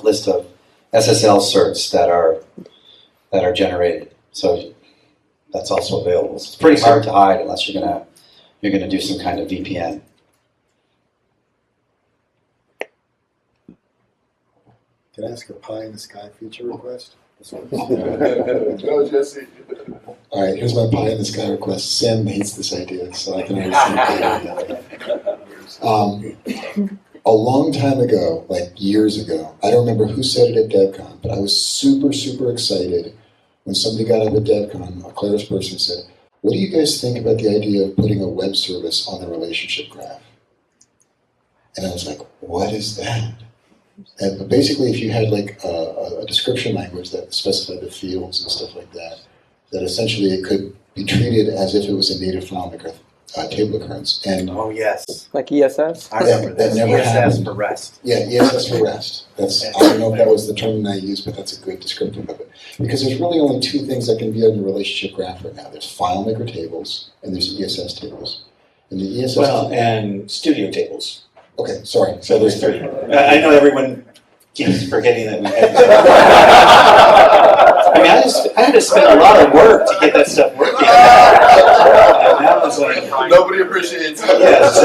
list of SSL certs that are generated. So that's also available. So it's pretty hard to hide unless you're gonna do some kind of VPN. Can I ask a pie in the sky feature request? No, Jesse. All right, here's my pie in the sky request. Sam hates this idea, so I can understand. A long time ago, like years ago, I don't remember who said it at DevCon, but I was super, super excited when somebody got up at DevCon, a Claris person said, "What do you guys think about the idea of putting a web service on the relationship graph?" And I was like, "What is that?" But basically, if you had like a description language that specified the fields and stuff like that, that essentially it could be treated as if it was a native FileMaker table occurrence. And Oh, yes. Like ESS? I remember that this. never ESS happened. for rest. Yeah, ESS for rest. That's, I don't know if that was the term I used, but that's a good descriptive of it. Because there's really only two things that can be on your relationship graph right now. There's FileMaker tables and there's ESS tables. And the ESS and studio tables. Okay, sorry. So there's three. I know everyone keeps forgetting that we had I mean, I had to spend a lot of work to get that stuff working. And now it's like, Nobody appreciates it. Yes.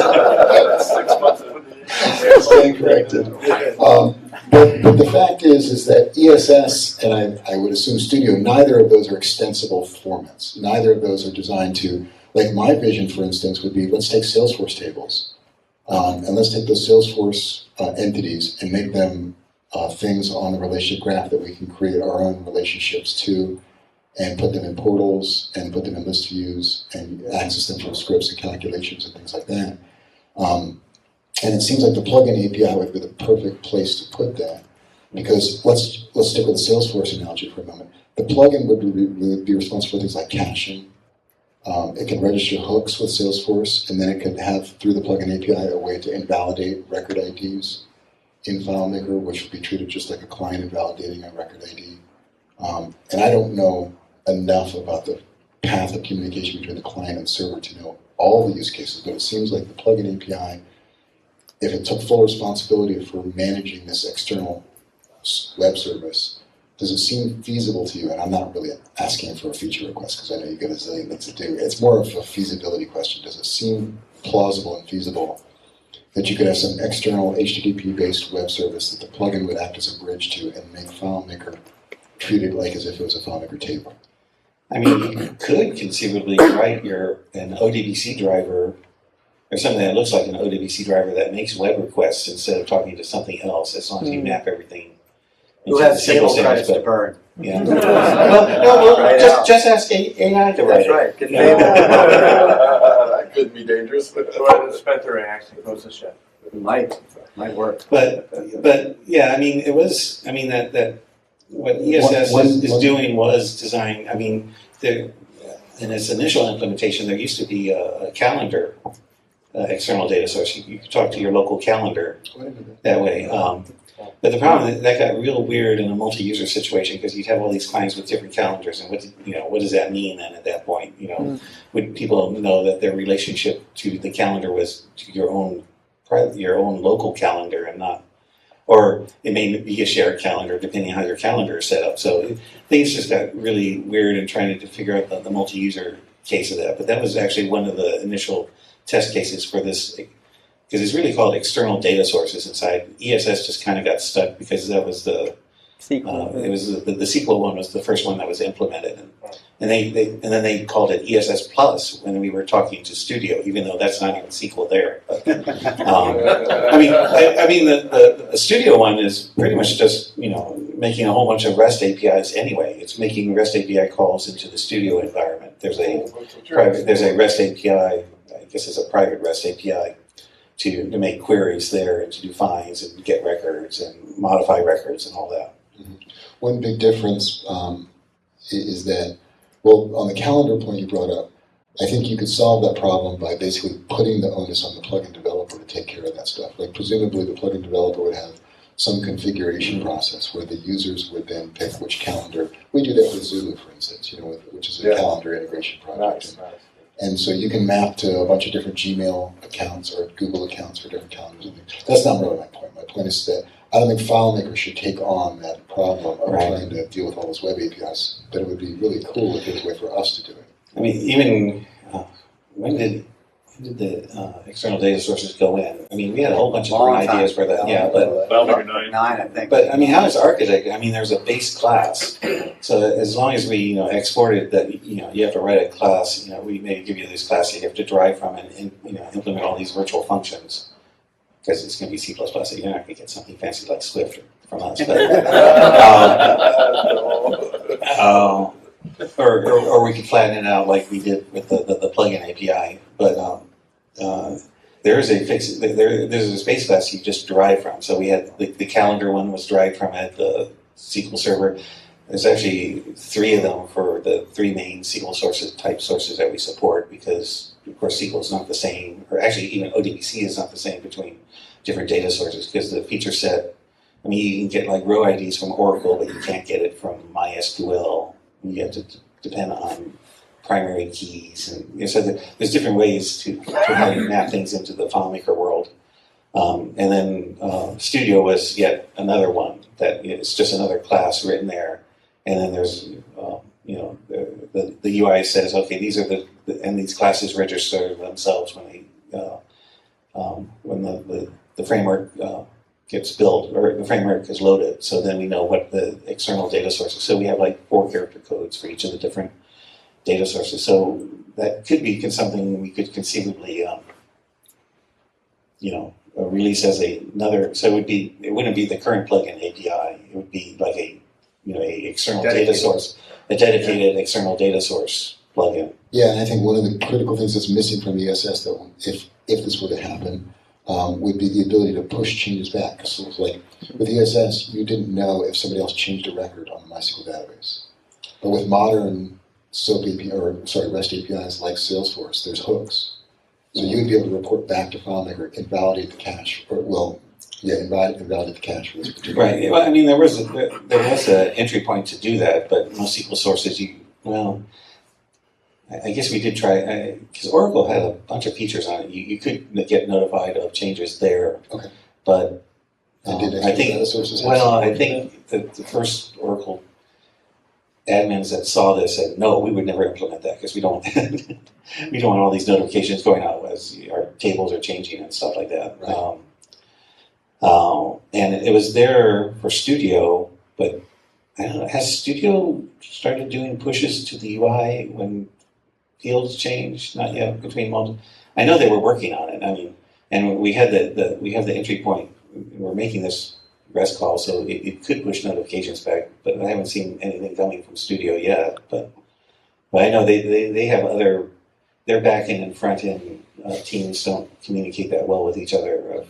6 months. Stand corrected. But the fact is that ESS and I would assume Studio, neither of those are extensible formats. Neither of those are designed to, like my vision, for instance, would be let's take Salesforce tables and let's take those Salesforce entities and make them things on the relationship graph that we can create our own relationships to and put them in portals and put them in list views and access them from scripts and calculations and things like that. And it seems like the plugin API would be the perfect place to put that, because let's stick with the Salesforce analogy for a moment. The plugin would be responsible for things like caching. It can register hooks with Salesforce, and then it could have, through the plugin API, a way to invalidate record IDs in FileMaker, which would be treated just like a client invalidating a record ID. And I don't know enough about the path of communication between the client and server to know all the use cases, but it seems like the plugin API, if it took full responsibility for managing this external web service, does it seem feasible to you? And I'm not really asking for a feature request because I know you've got a zillion things to do. It's more of a feasibility question. Does it seem plausible and feasible that you could have some external HTTP-based web service that the plugin would act as a bridge to and make FileMaker treated like as if it was a FileMaker table? I mean, you could conceivably write an ODBC driver or something that looks like an ODBC driver that makes web requests instead of talking to something else, as long as you map everything. Who has stable credits to burn? Yeah. Just ask AI to write That's it. right. That could be dangerous. Go ahead and Spencer actually goes to shit. Might work. But yeah, I mean, it was. I mean that what ESS is doing was designed. I mean, in its initial implementation, there used to be a calendar external data source. You could talk to your local calendar that way. But the problem is that got real weird in a multi-user situation because you'd have all these clients with different calendars, and what does that mean then at that point? Would people know that their relationship to the calendar was to your own local calendar and not, or it may be a shared calendar depending on how your calendar is set up. So things just got really weird in trying to figure out the multi-user case of that. But that was actually one of the initial test cases for this. Because it's really called external data sources inside. ESS just kind of got stuck because that was the SQL. it was the SQL one was the first one that was implemented, and then they called it ESS Plus when we were talking to Studio, even though that's not even SQL there. But, I mean the Studio one is pretty much just making a whole bunch of REST APIs anyway. It's making REST API calls into the Studio environment. There's a REST API. I guess it's a private REST API. To make queries there and to do finds and get records and modify records and all that. Mm-hmm. One big difference is that, well, on the calendar point you brought up, I think you could solve that problem by basically putting the onus on the plugin developer to take care of that stuff. Like presumably the plugin developer would have some configuration process where the users would then pick which calendar. We do that with Zulu, for instance, which is a calendar integration project. Nice. And so you can map to a bunch of different Gmail accounts or Google accounts for different calendars and things. That's not really my point. My point is that I don't think FileMaker should take on that problem of trying to deal with all those web APIs, but it would be really cool if there was a way for us to do it. I mean, even when did the external data sources go in? I mean, we had a whole bunch of different ideas for that. Yeah, but FileMaker 9, I think. But I mean, how is architect? I mean, there's a base class. So as long as we export it, that you have to write a class. We maybe give you this class you have to derive from and implement all these virtual functions because it's going to be C++. So you're not going to get something fancy like Swift from us. But, or we could flatten it out like we did with the plugin API. But there's a space class you just derive from. So we had the calendar one was derived from it, the SQL Server. there's actually 3 of them for the 3 main SQL type sources that we support, because of course SQL is not the same, or actually even ODBC is not the same between different data sources, because the feature set, I mean, you can get like row IDs from Oracle, but you can't get it from MySQL. You have to depend on primary keys, and so there's different ways to how you map things into the FileMaker world. And then Studio was yet another one that it's just another class written there. And then there's, the UI says, okay, these are and these classes register themselves when the framework gets built, or the framework is loaded. So then we know what the external data sources. So we have like 4 character codes for each of the different data sources. So that could be something we could conceivably, release as another. So it wouldn't be the current plugin API. It would be like a external data source, a dedicated external data source plugin. Yeah, and I think one of the critical things that's missing from ESS, though, if this were to happen, would be the ability to push changes back. So it's like with ESS, you didn't know if somebody else changed a record on the MySQL database. But with modern REST APIs like Salesforce, there's hooks. So you would be able to report back to FileMaker, invalidate the cache, invalidate the cache for this particular. Right. Well, I mean, there was an entry point to do that, but most SQL sources, I guess we did try, because Oracle had a bunch of features on it. You could get notified of changes there. Okay. But I think the first Oracle admins that saw this said, no, we would never implement that, because we don't we don't want all these notifications going out as our tables are changing and stuff like that. Right. And it was there for Studio, but I don't know, has Studio started doing pushes to the UI when fields change? Not yet, between multiple. I know they were working on it. I mean, and we had we have the entry point. We're making this REST call, so it could push notifications back, but I haven't seen anything coming from Studio yet. But I know they have their back end and front end teams don't communicate that well with each other.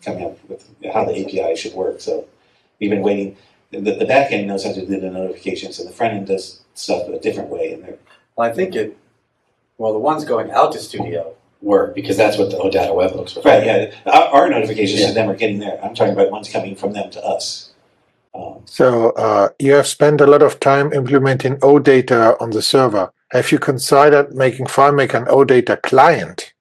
Coming up with how the API should work. So we've been waiting. The back end knows how to do the notifications, and the front end does stuff a different way. Well, I think the ones going out to Studio work, because that's what the OData webhooks were. Right, yeah. Our notifications to them are getting there. I'm talking about ones coming from them to us. So you have spent a lot of time implementing OData on the server. Have you considered making FileMaker an OData client?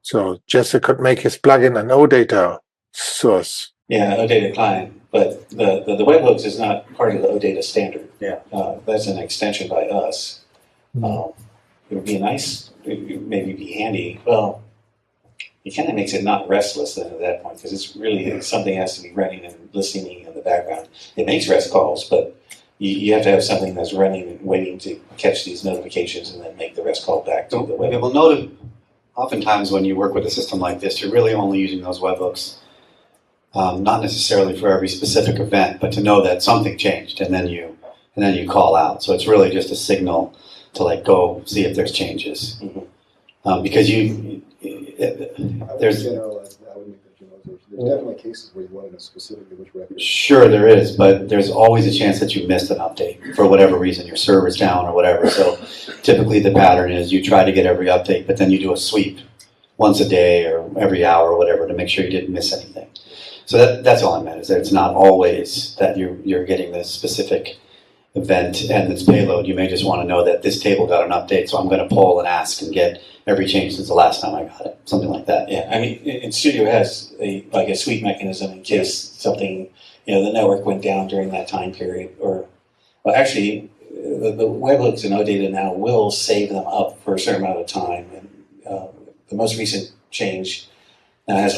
So Jesse could make his plugin an OData source. Yeah, OData client, but the webhooks is not part of the OData standard. Yeah. That's an extension by us. It would be nice, it would maybe be handy. Well, it kind of makes it not restless then at that point, because it's really something has to be running and listening in the background. It makes REST calls, but you have to have something that's running and waiting to catch these notifications and then make the REST call back to the web. Well, note, oftentimes when you work with a system like this, you're really only using those webhooks, not necessarily for every specific event, but to know that something changed, and then you call out. So it's really just a signal to go see if there's changes, because there's definitely cases where you want to know specifically which record. Sure, there is, but there's always a chance that you missed an update for whatever reason, your server's down or whatever. So typically the pattern is you try to get every update, but then you do a sweep once a day or every hour or whatever to make sure you didn't miss anything. So that's all I meant, is that it's not always that you're getting this specific event and its payload. You may just want to know that this table got an update, so I'm going to poll and ask and get every change since the last time I got it, something like that. Yeah, I mean, in Studio has a sweep mechanism in case something, the network went down during that time period, or, well, actually, the webhooks and OData now will save them up for a certain amount of time, and the most recent change now has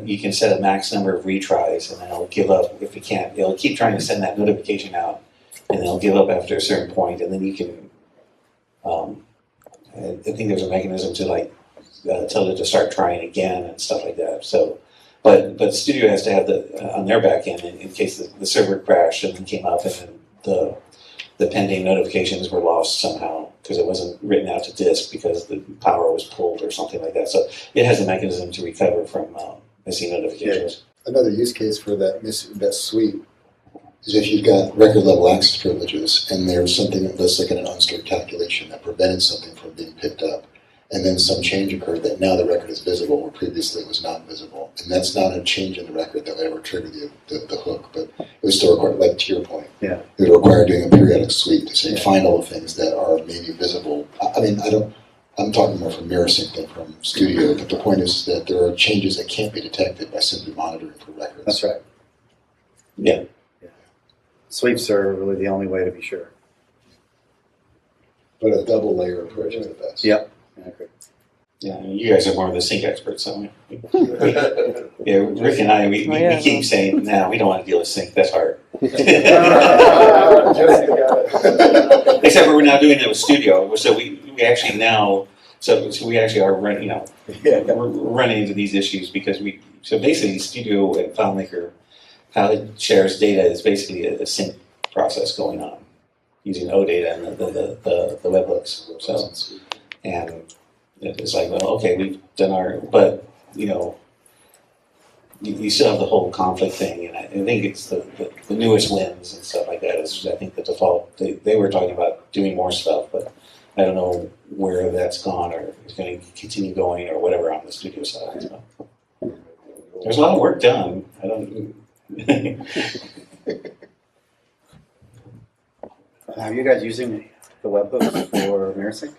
you can set a max number of retries, and then it'll give up if it can't. It'll keep trying to send that notification out, and then it'll give up after a certain point, and then you can. I think there's a mechanism to tell it to start trying again and stuff like that. So, but Studio has to have on their back end in case the server crashed and then came up and then the pending notifications were lost somehow because it wasn't written out to disk because the power was pulled or something like that. So it has a mechanism to recover from missing notifications. Another use case for that sweep is if you've got record level access privileges and there's something that's like an unstored calculation that prevented something from being picked up, and then some change occurred that now the record is visible where previously it was not visible. And that's not a change in the record that would ever trigger the hook, but it would still require, like to your point, Yeah. it would require doing a periodic sweep to say find all the things that are maybe visible. I mean, I'm talking more from mirror sync than from studio, but the point is that there are changes that can't be detected by simply monitoring for records. That's right. Yeah. Sweeps are really the only way to be sure. But a double layer approach is the best. Yep. I agree. Yeah, you guys are more of the sync experts, so yeah, Rick and I, we keep saying, nah, we don't want to deal with sync, that's hard. Except for we're now doing it with Studio, so we actually now, so we actually are running, we're running into these issues because so basically Studio and FileMaker, how it shares data is basically a sync process going on using OData and the webhooks. So, and it's like, well, okay, we've done but you still have the whole conflict thing, and I think it's the newest wins and stuff like that is, I think, the default. They were talking about doing more stuff, but I don't know where that's gone or it's going to continue going or whatever on the Studio side. So. There's a lot of work done. I don't. Are you guys using the webhooks for mirror sync?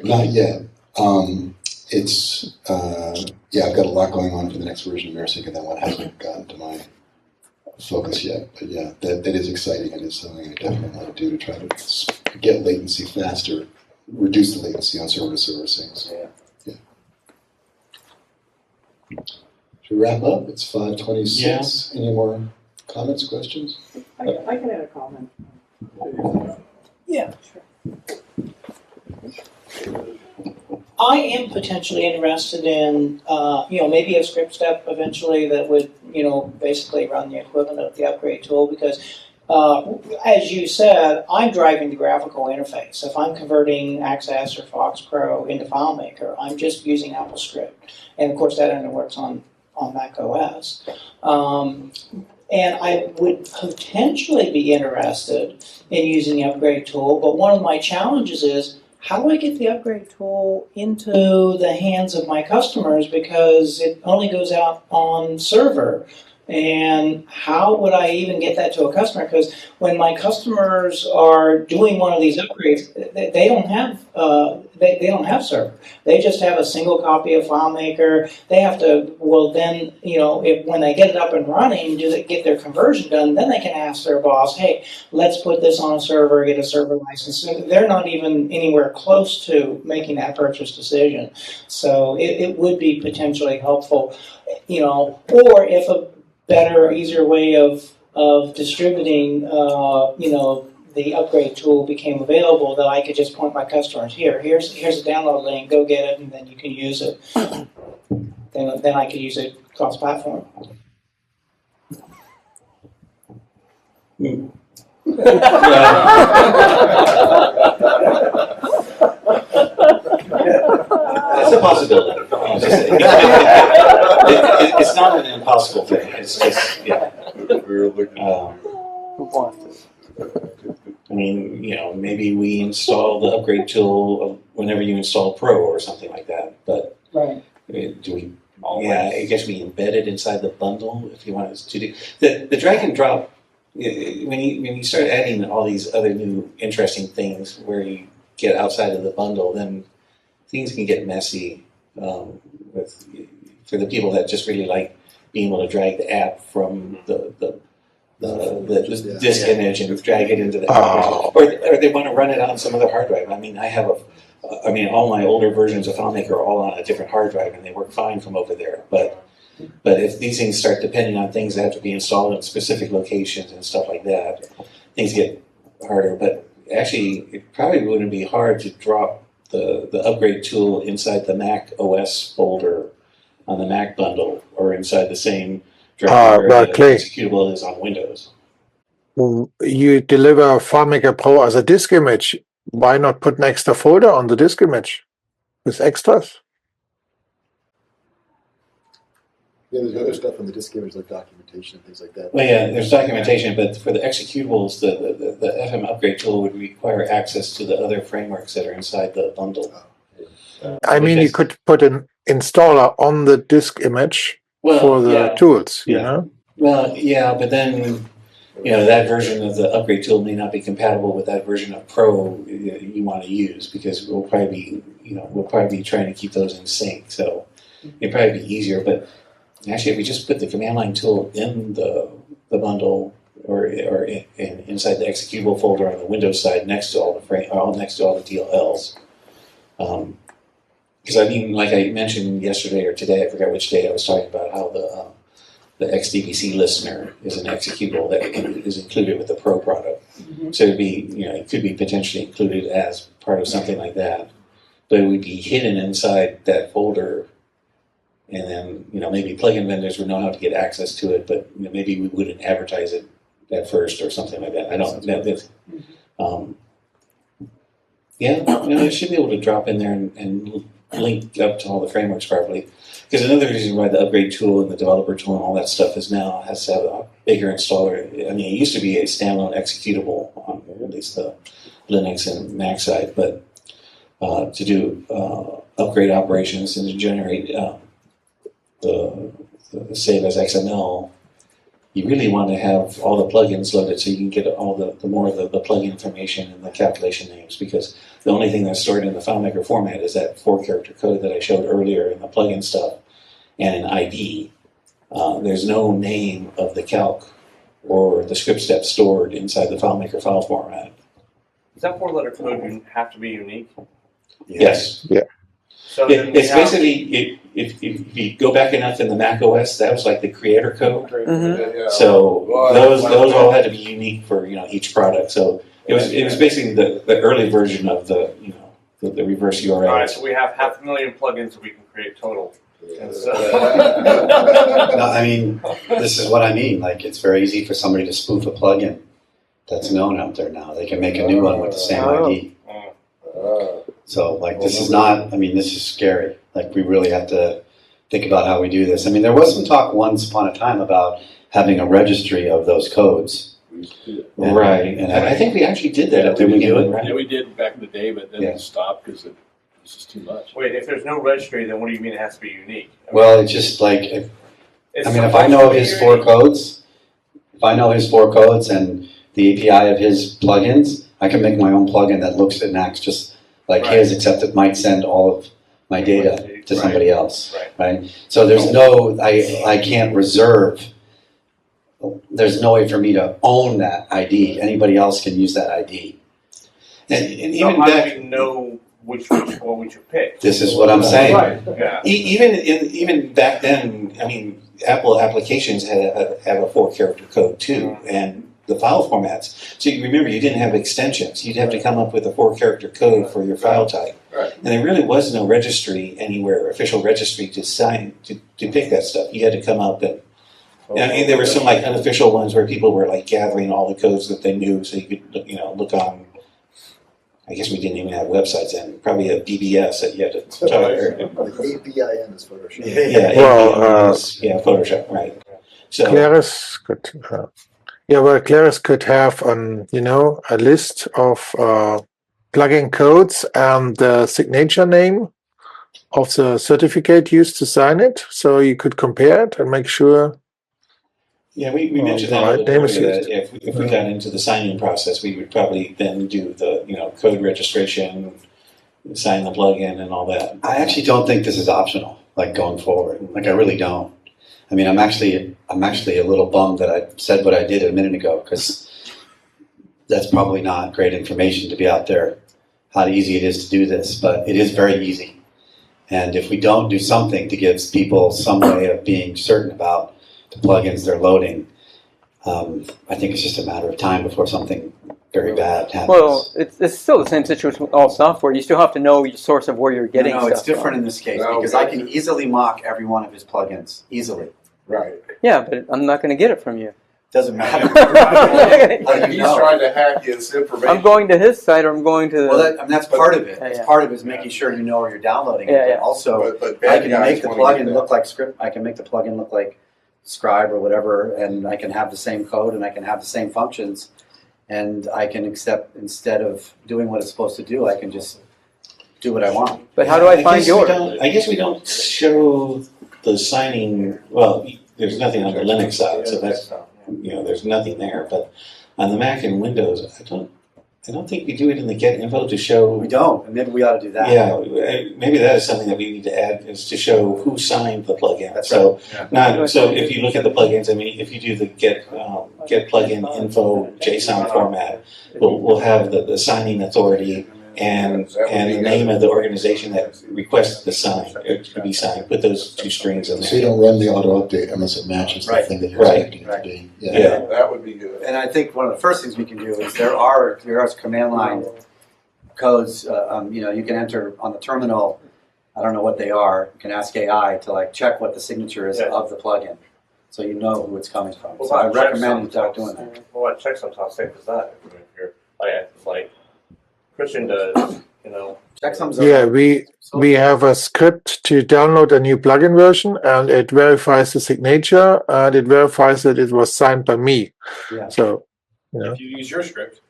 Not yet. I've got a lot going on for the next version of MirrorSync, and then one hasn't gotten to my focus yet. But yeah, that is exciting, and it's something I definitely want to do to try to get latency faster, reduce the latency on server-to-server syncs. Yeah. Should we wrap up? It's 5:26. Yeah. Any more comments, questions? I can add a comment. Yeah, sure. I am potentially interested in, maybe a script step eventually that would, basically run the equivalent of the upgrade tool because, as you said, I'm driving the graphical interface. If I'm converting Access or Fox Pro into FileMaker, I'm just using AppleScript. And of course that only works on Mac OS. And I would potentially be interested in using the upgrade tool, but one of my challenges is, how do I get the upgrade tool into the hands of my customers because it only goes out on server? And how would I even get that to a customer? Because when my customers are doing one of these upgrades, they don't have they don't have server. They just have a single copy of FileMaker. They have to when they get it up and running, do they get their conversion done? Then they can ask their boss, hey, let's put this on a server, get a server license. So they're not even anywhere close to making that purchase decision. So it would be potentially helpful, or if a better, easier way of distributing, the upgrade tool became available, that I could just point my customers, here's a download link, go get it, and then you can use it. Then I could use it cross-platform. It's a possibility. It's not an impossible thing. It's just, I mean, maybe we install the upgrade tool whenever you install Pro or something like that. But right. Do we? Yeah, I guess we embed it inside the bundle if you want us to do the drag and drop. When you start adding all these other new interesting things where you get outside of the bundle, then things can get messy for the people that just really like being able to drag the app from the disk image and drag it into the app, or they want to run it on some other hard drive. I mean, all my older versions of FileMaker are all on a different hard drive, and they work fine from over there. But if these things start depending on things that have to be installed in specific locations and stuff like that, things get harder. But actually, it probably wouldn't be hard to drop the upgrade tool inside the Mac OS folder on the Mac bundle, or inside the same directory where the executable is on Windows. You deliver FileMaker Pro as a disk image. Why not put an extra folder on the disk image with extras? Yeah, there's other stuff on the disk image like documentation and things like that. Well, yeah, there's documentation, but for the executables, the FM upgrade tool would require access to the other frameworks that are inside the bundle. I mean, you could put an installer on the disk image for the tools, you know? Well, yeah, but then, that version of the upgrade tool may not be compatible with that version of Pro you want to use, because we'll probably be trying to keep those in sync. So it'd probably be easier. But actually, if we just put the command line tool in the bundle or inside the executable folder on the Windows side next to all the DLLs. Because like I mentioned yesterday or today, I forgot which day, I was talking about how the XDBC listener is an executable that is included with the Pro product. Mm-hmm. So it could be potentially included as part of something like that, but it would be hidden inside that folder, and then maybe plugin vendors would know how to get access to it, but maybe we wouldn't advertise it at first or something like that. I don't know. It should be able to drop in there and link up to all the frameworks properly. Because another reason why the upgrade tool and the developer tool and all that stuff has to have a bigger installer. I mean, it used to be a standalone executable on at least the Linux and Mac side, but to do upgrade operations and to generate the save as XML, you really want to have all the plugins loaded so you can get all the more of the plugin information and the calculation names, because the only thing that's stored in the FileMaker format is that 4-character code that I showed earlier in the plugin stuff and an ID. There's no name of the calc or the script step stored inside the FileMaker file format. Does that 4-letter code have to be unique? Yes. Yeah. So It's basically, if you go back enough in the Mac OS, that was like the creator code. So those all had to be unique for each product. So it was basically the early version of the reverse URL. All right, so we have 500,000 plugins that we can create total. No, I mean, this is what I mean. Like, it's very easy for somebody to spoof a plugin that's known out there now. They can make a new one with the same ID. So, like, this is not, this is scary. Like, we really have to think about how we do this. I mean, there was some talk once upon a time about having a registry of those codes. Right. And I think we actually did that at the beginning, right? Yeah, we did back in the day, but then we stopped because it was just too much. Wait, if there's no registry, then what do you mean it has to be unique? Well, it's just like, if I know his 4 codes, and the API of his plugins, I can make my own plugin that looks and acts just like his, except it might send all of my data to somebody else, right? So there's I can't reserve. There's no way for me to own that ID. Anybody else can use that ID. And So even how back, do we know which one we should pick? This is what I'm saying. Yeah. even back then, Apple applications have a 4-character code too, and the file formats. So you remember, you didn't have extensions. You'd have to come up with a 4-character code for your file type. And there really was no registry anywhere, official registry to pick that stuff. You had to come up and there were some like unofficial ones where people were like gathering all the codes that they knew, so you could look on. I guess we didn't even have websites then. Probably a BBS that you had to try to. ABIN is Photoshop. Photoshop, right? So Claris could, Claris could have a list of plugin codes and the signature name of the certificate used to sign it, so you could compare it and make sure. Yeah, we mentioned that a little earlier, that if we got into the signing process, we would probably then do the code registration, sign the plugin, and all that. I actually don't think this is optional, like, going forward. Like, I really don't. I'm actually a little bummed that I said what I did a minute ago, because that's probably not great information to be out there, how easy it is to do this, but it is very easy. And if we don't do something to give people some way of being certain about the plugins they're loading, I think it's just a matter of time before something very bad happens. Well, it's still the same situation with all software. You still have to know your source of where you're getting No, stuff it's different from. in this case, because I can easily mock every one of his plugins, easily. Right. Yeah, but I'm not going to get it from you. Doesn't matter. Like he's trying to hack his information. I'm going to his site or I'm going to. Well, that's part of it. Yeah, It's yeah. part of it is making sure you know where you're downloading it. Yeah, But yeah. also, But I bad can guys make the wanna do plugin that. look like script. I can make the plugin look like Scribe or whatever, and I can have the same code and I can have the same functions, and I can accept instead of doing what it's supposed to do, I can just do what I want. But how do I find guess we yours? I guess we don't show the signing, well, there's nothing on the Linux side, so that's, there's nothing there, but on the Mac and Windows, I don't think we do it in the get info to show. We don't, and maybe we ought to do that. Yeah, maybe that is something that we need to add, is to show who signed the plugin. That's so, right. so if you look at the plugins, I mean, if you do the get plugin info JSON format, we'll have the signing authority and the name of the organization that requests the sign to be signed. Put those two strings in there. So you don't run the auto update unless it matches the Right. thing that you're Right. expecting it to be. Yeah. That would be good. And I think one of the first things we can do is there are command line codes. You can enter on the terminal. I don't know what they are. You can ask AI to check what the signature is of the plugin, so you know who it's coming from. Well, So I that recommend you checksums start doing that. Well, what checksums how safe is that? If you're like Christian does, Checksums. Yeah, we have a script to download a new plugin version, and it verifies the signature, and it verifies that it was signed by me. Yeah. So, If you use your script.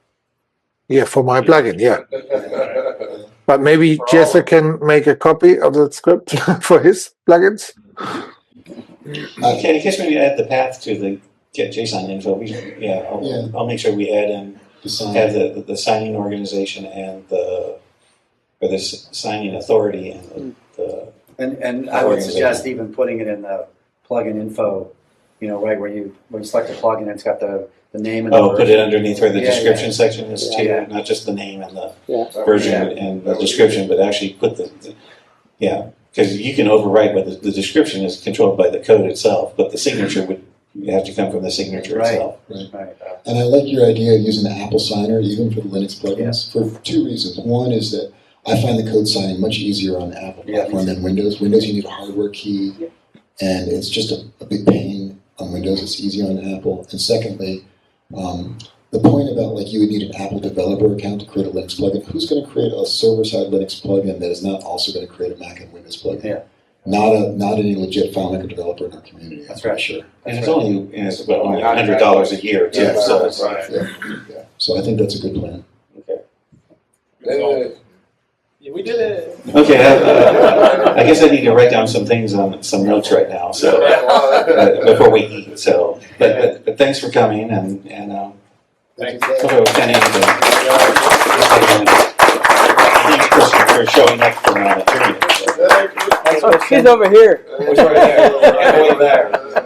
yeah, for my plugin, yeah. But maybe Jesse can make a copy of the script for his plugins. Okay, I guess when you add the path to the get JSON info, I'll make sure we add in, have the signing organization and the signing authority and the And I would suggest even putting it in the plugin info, right where you select a plugin, and it's got the name and the put it version. underneath where the Yeah, description yeah. section is too, Yeah. not just the name and the Yeah. version and the description, but actually put because you can overwrite what the description is controlled by the code itself, but the signature would have to come from the signature Right. itself. Right. And I like your idea of using the Apple signer even for the Linux plugins for two reasons. One is that I find the code signing much easier on the Apple platform than Windows. Windows, you need a hardware key, and it's just a big pain on Windows. It's easy on Apple. And secondly, the point about you would need an Apple developer account to create a Linux plugin. Who's going to create a server-side Linux plugin that is not also going to create a Mac and Windows plugin? Yeah. Not any legit FileMaker developer in our community. That's right. Sure. And it's only $100 a year too. Yeah, So it's, yeah. So I think that's a good plan. Yeah, we did it. okay, I guess I need to write down some things on some notes right now. So before we eat. So, but thanks for coming and Thanks. Thanks for showing up for my maternity. She's over here. Right there.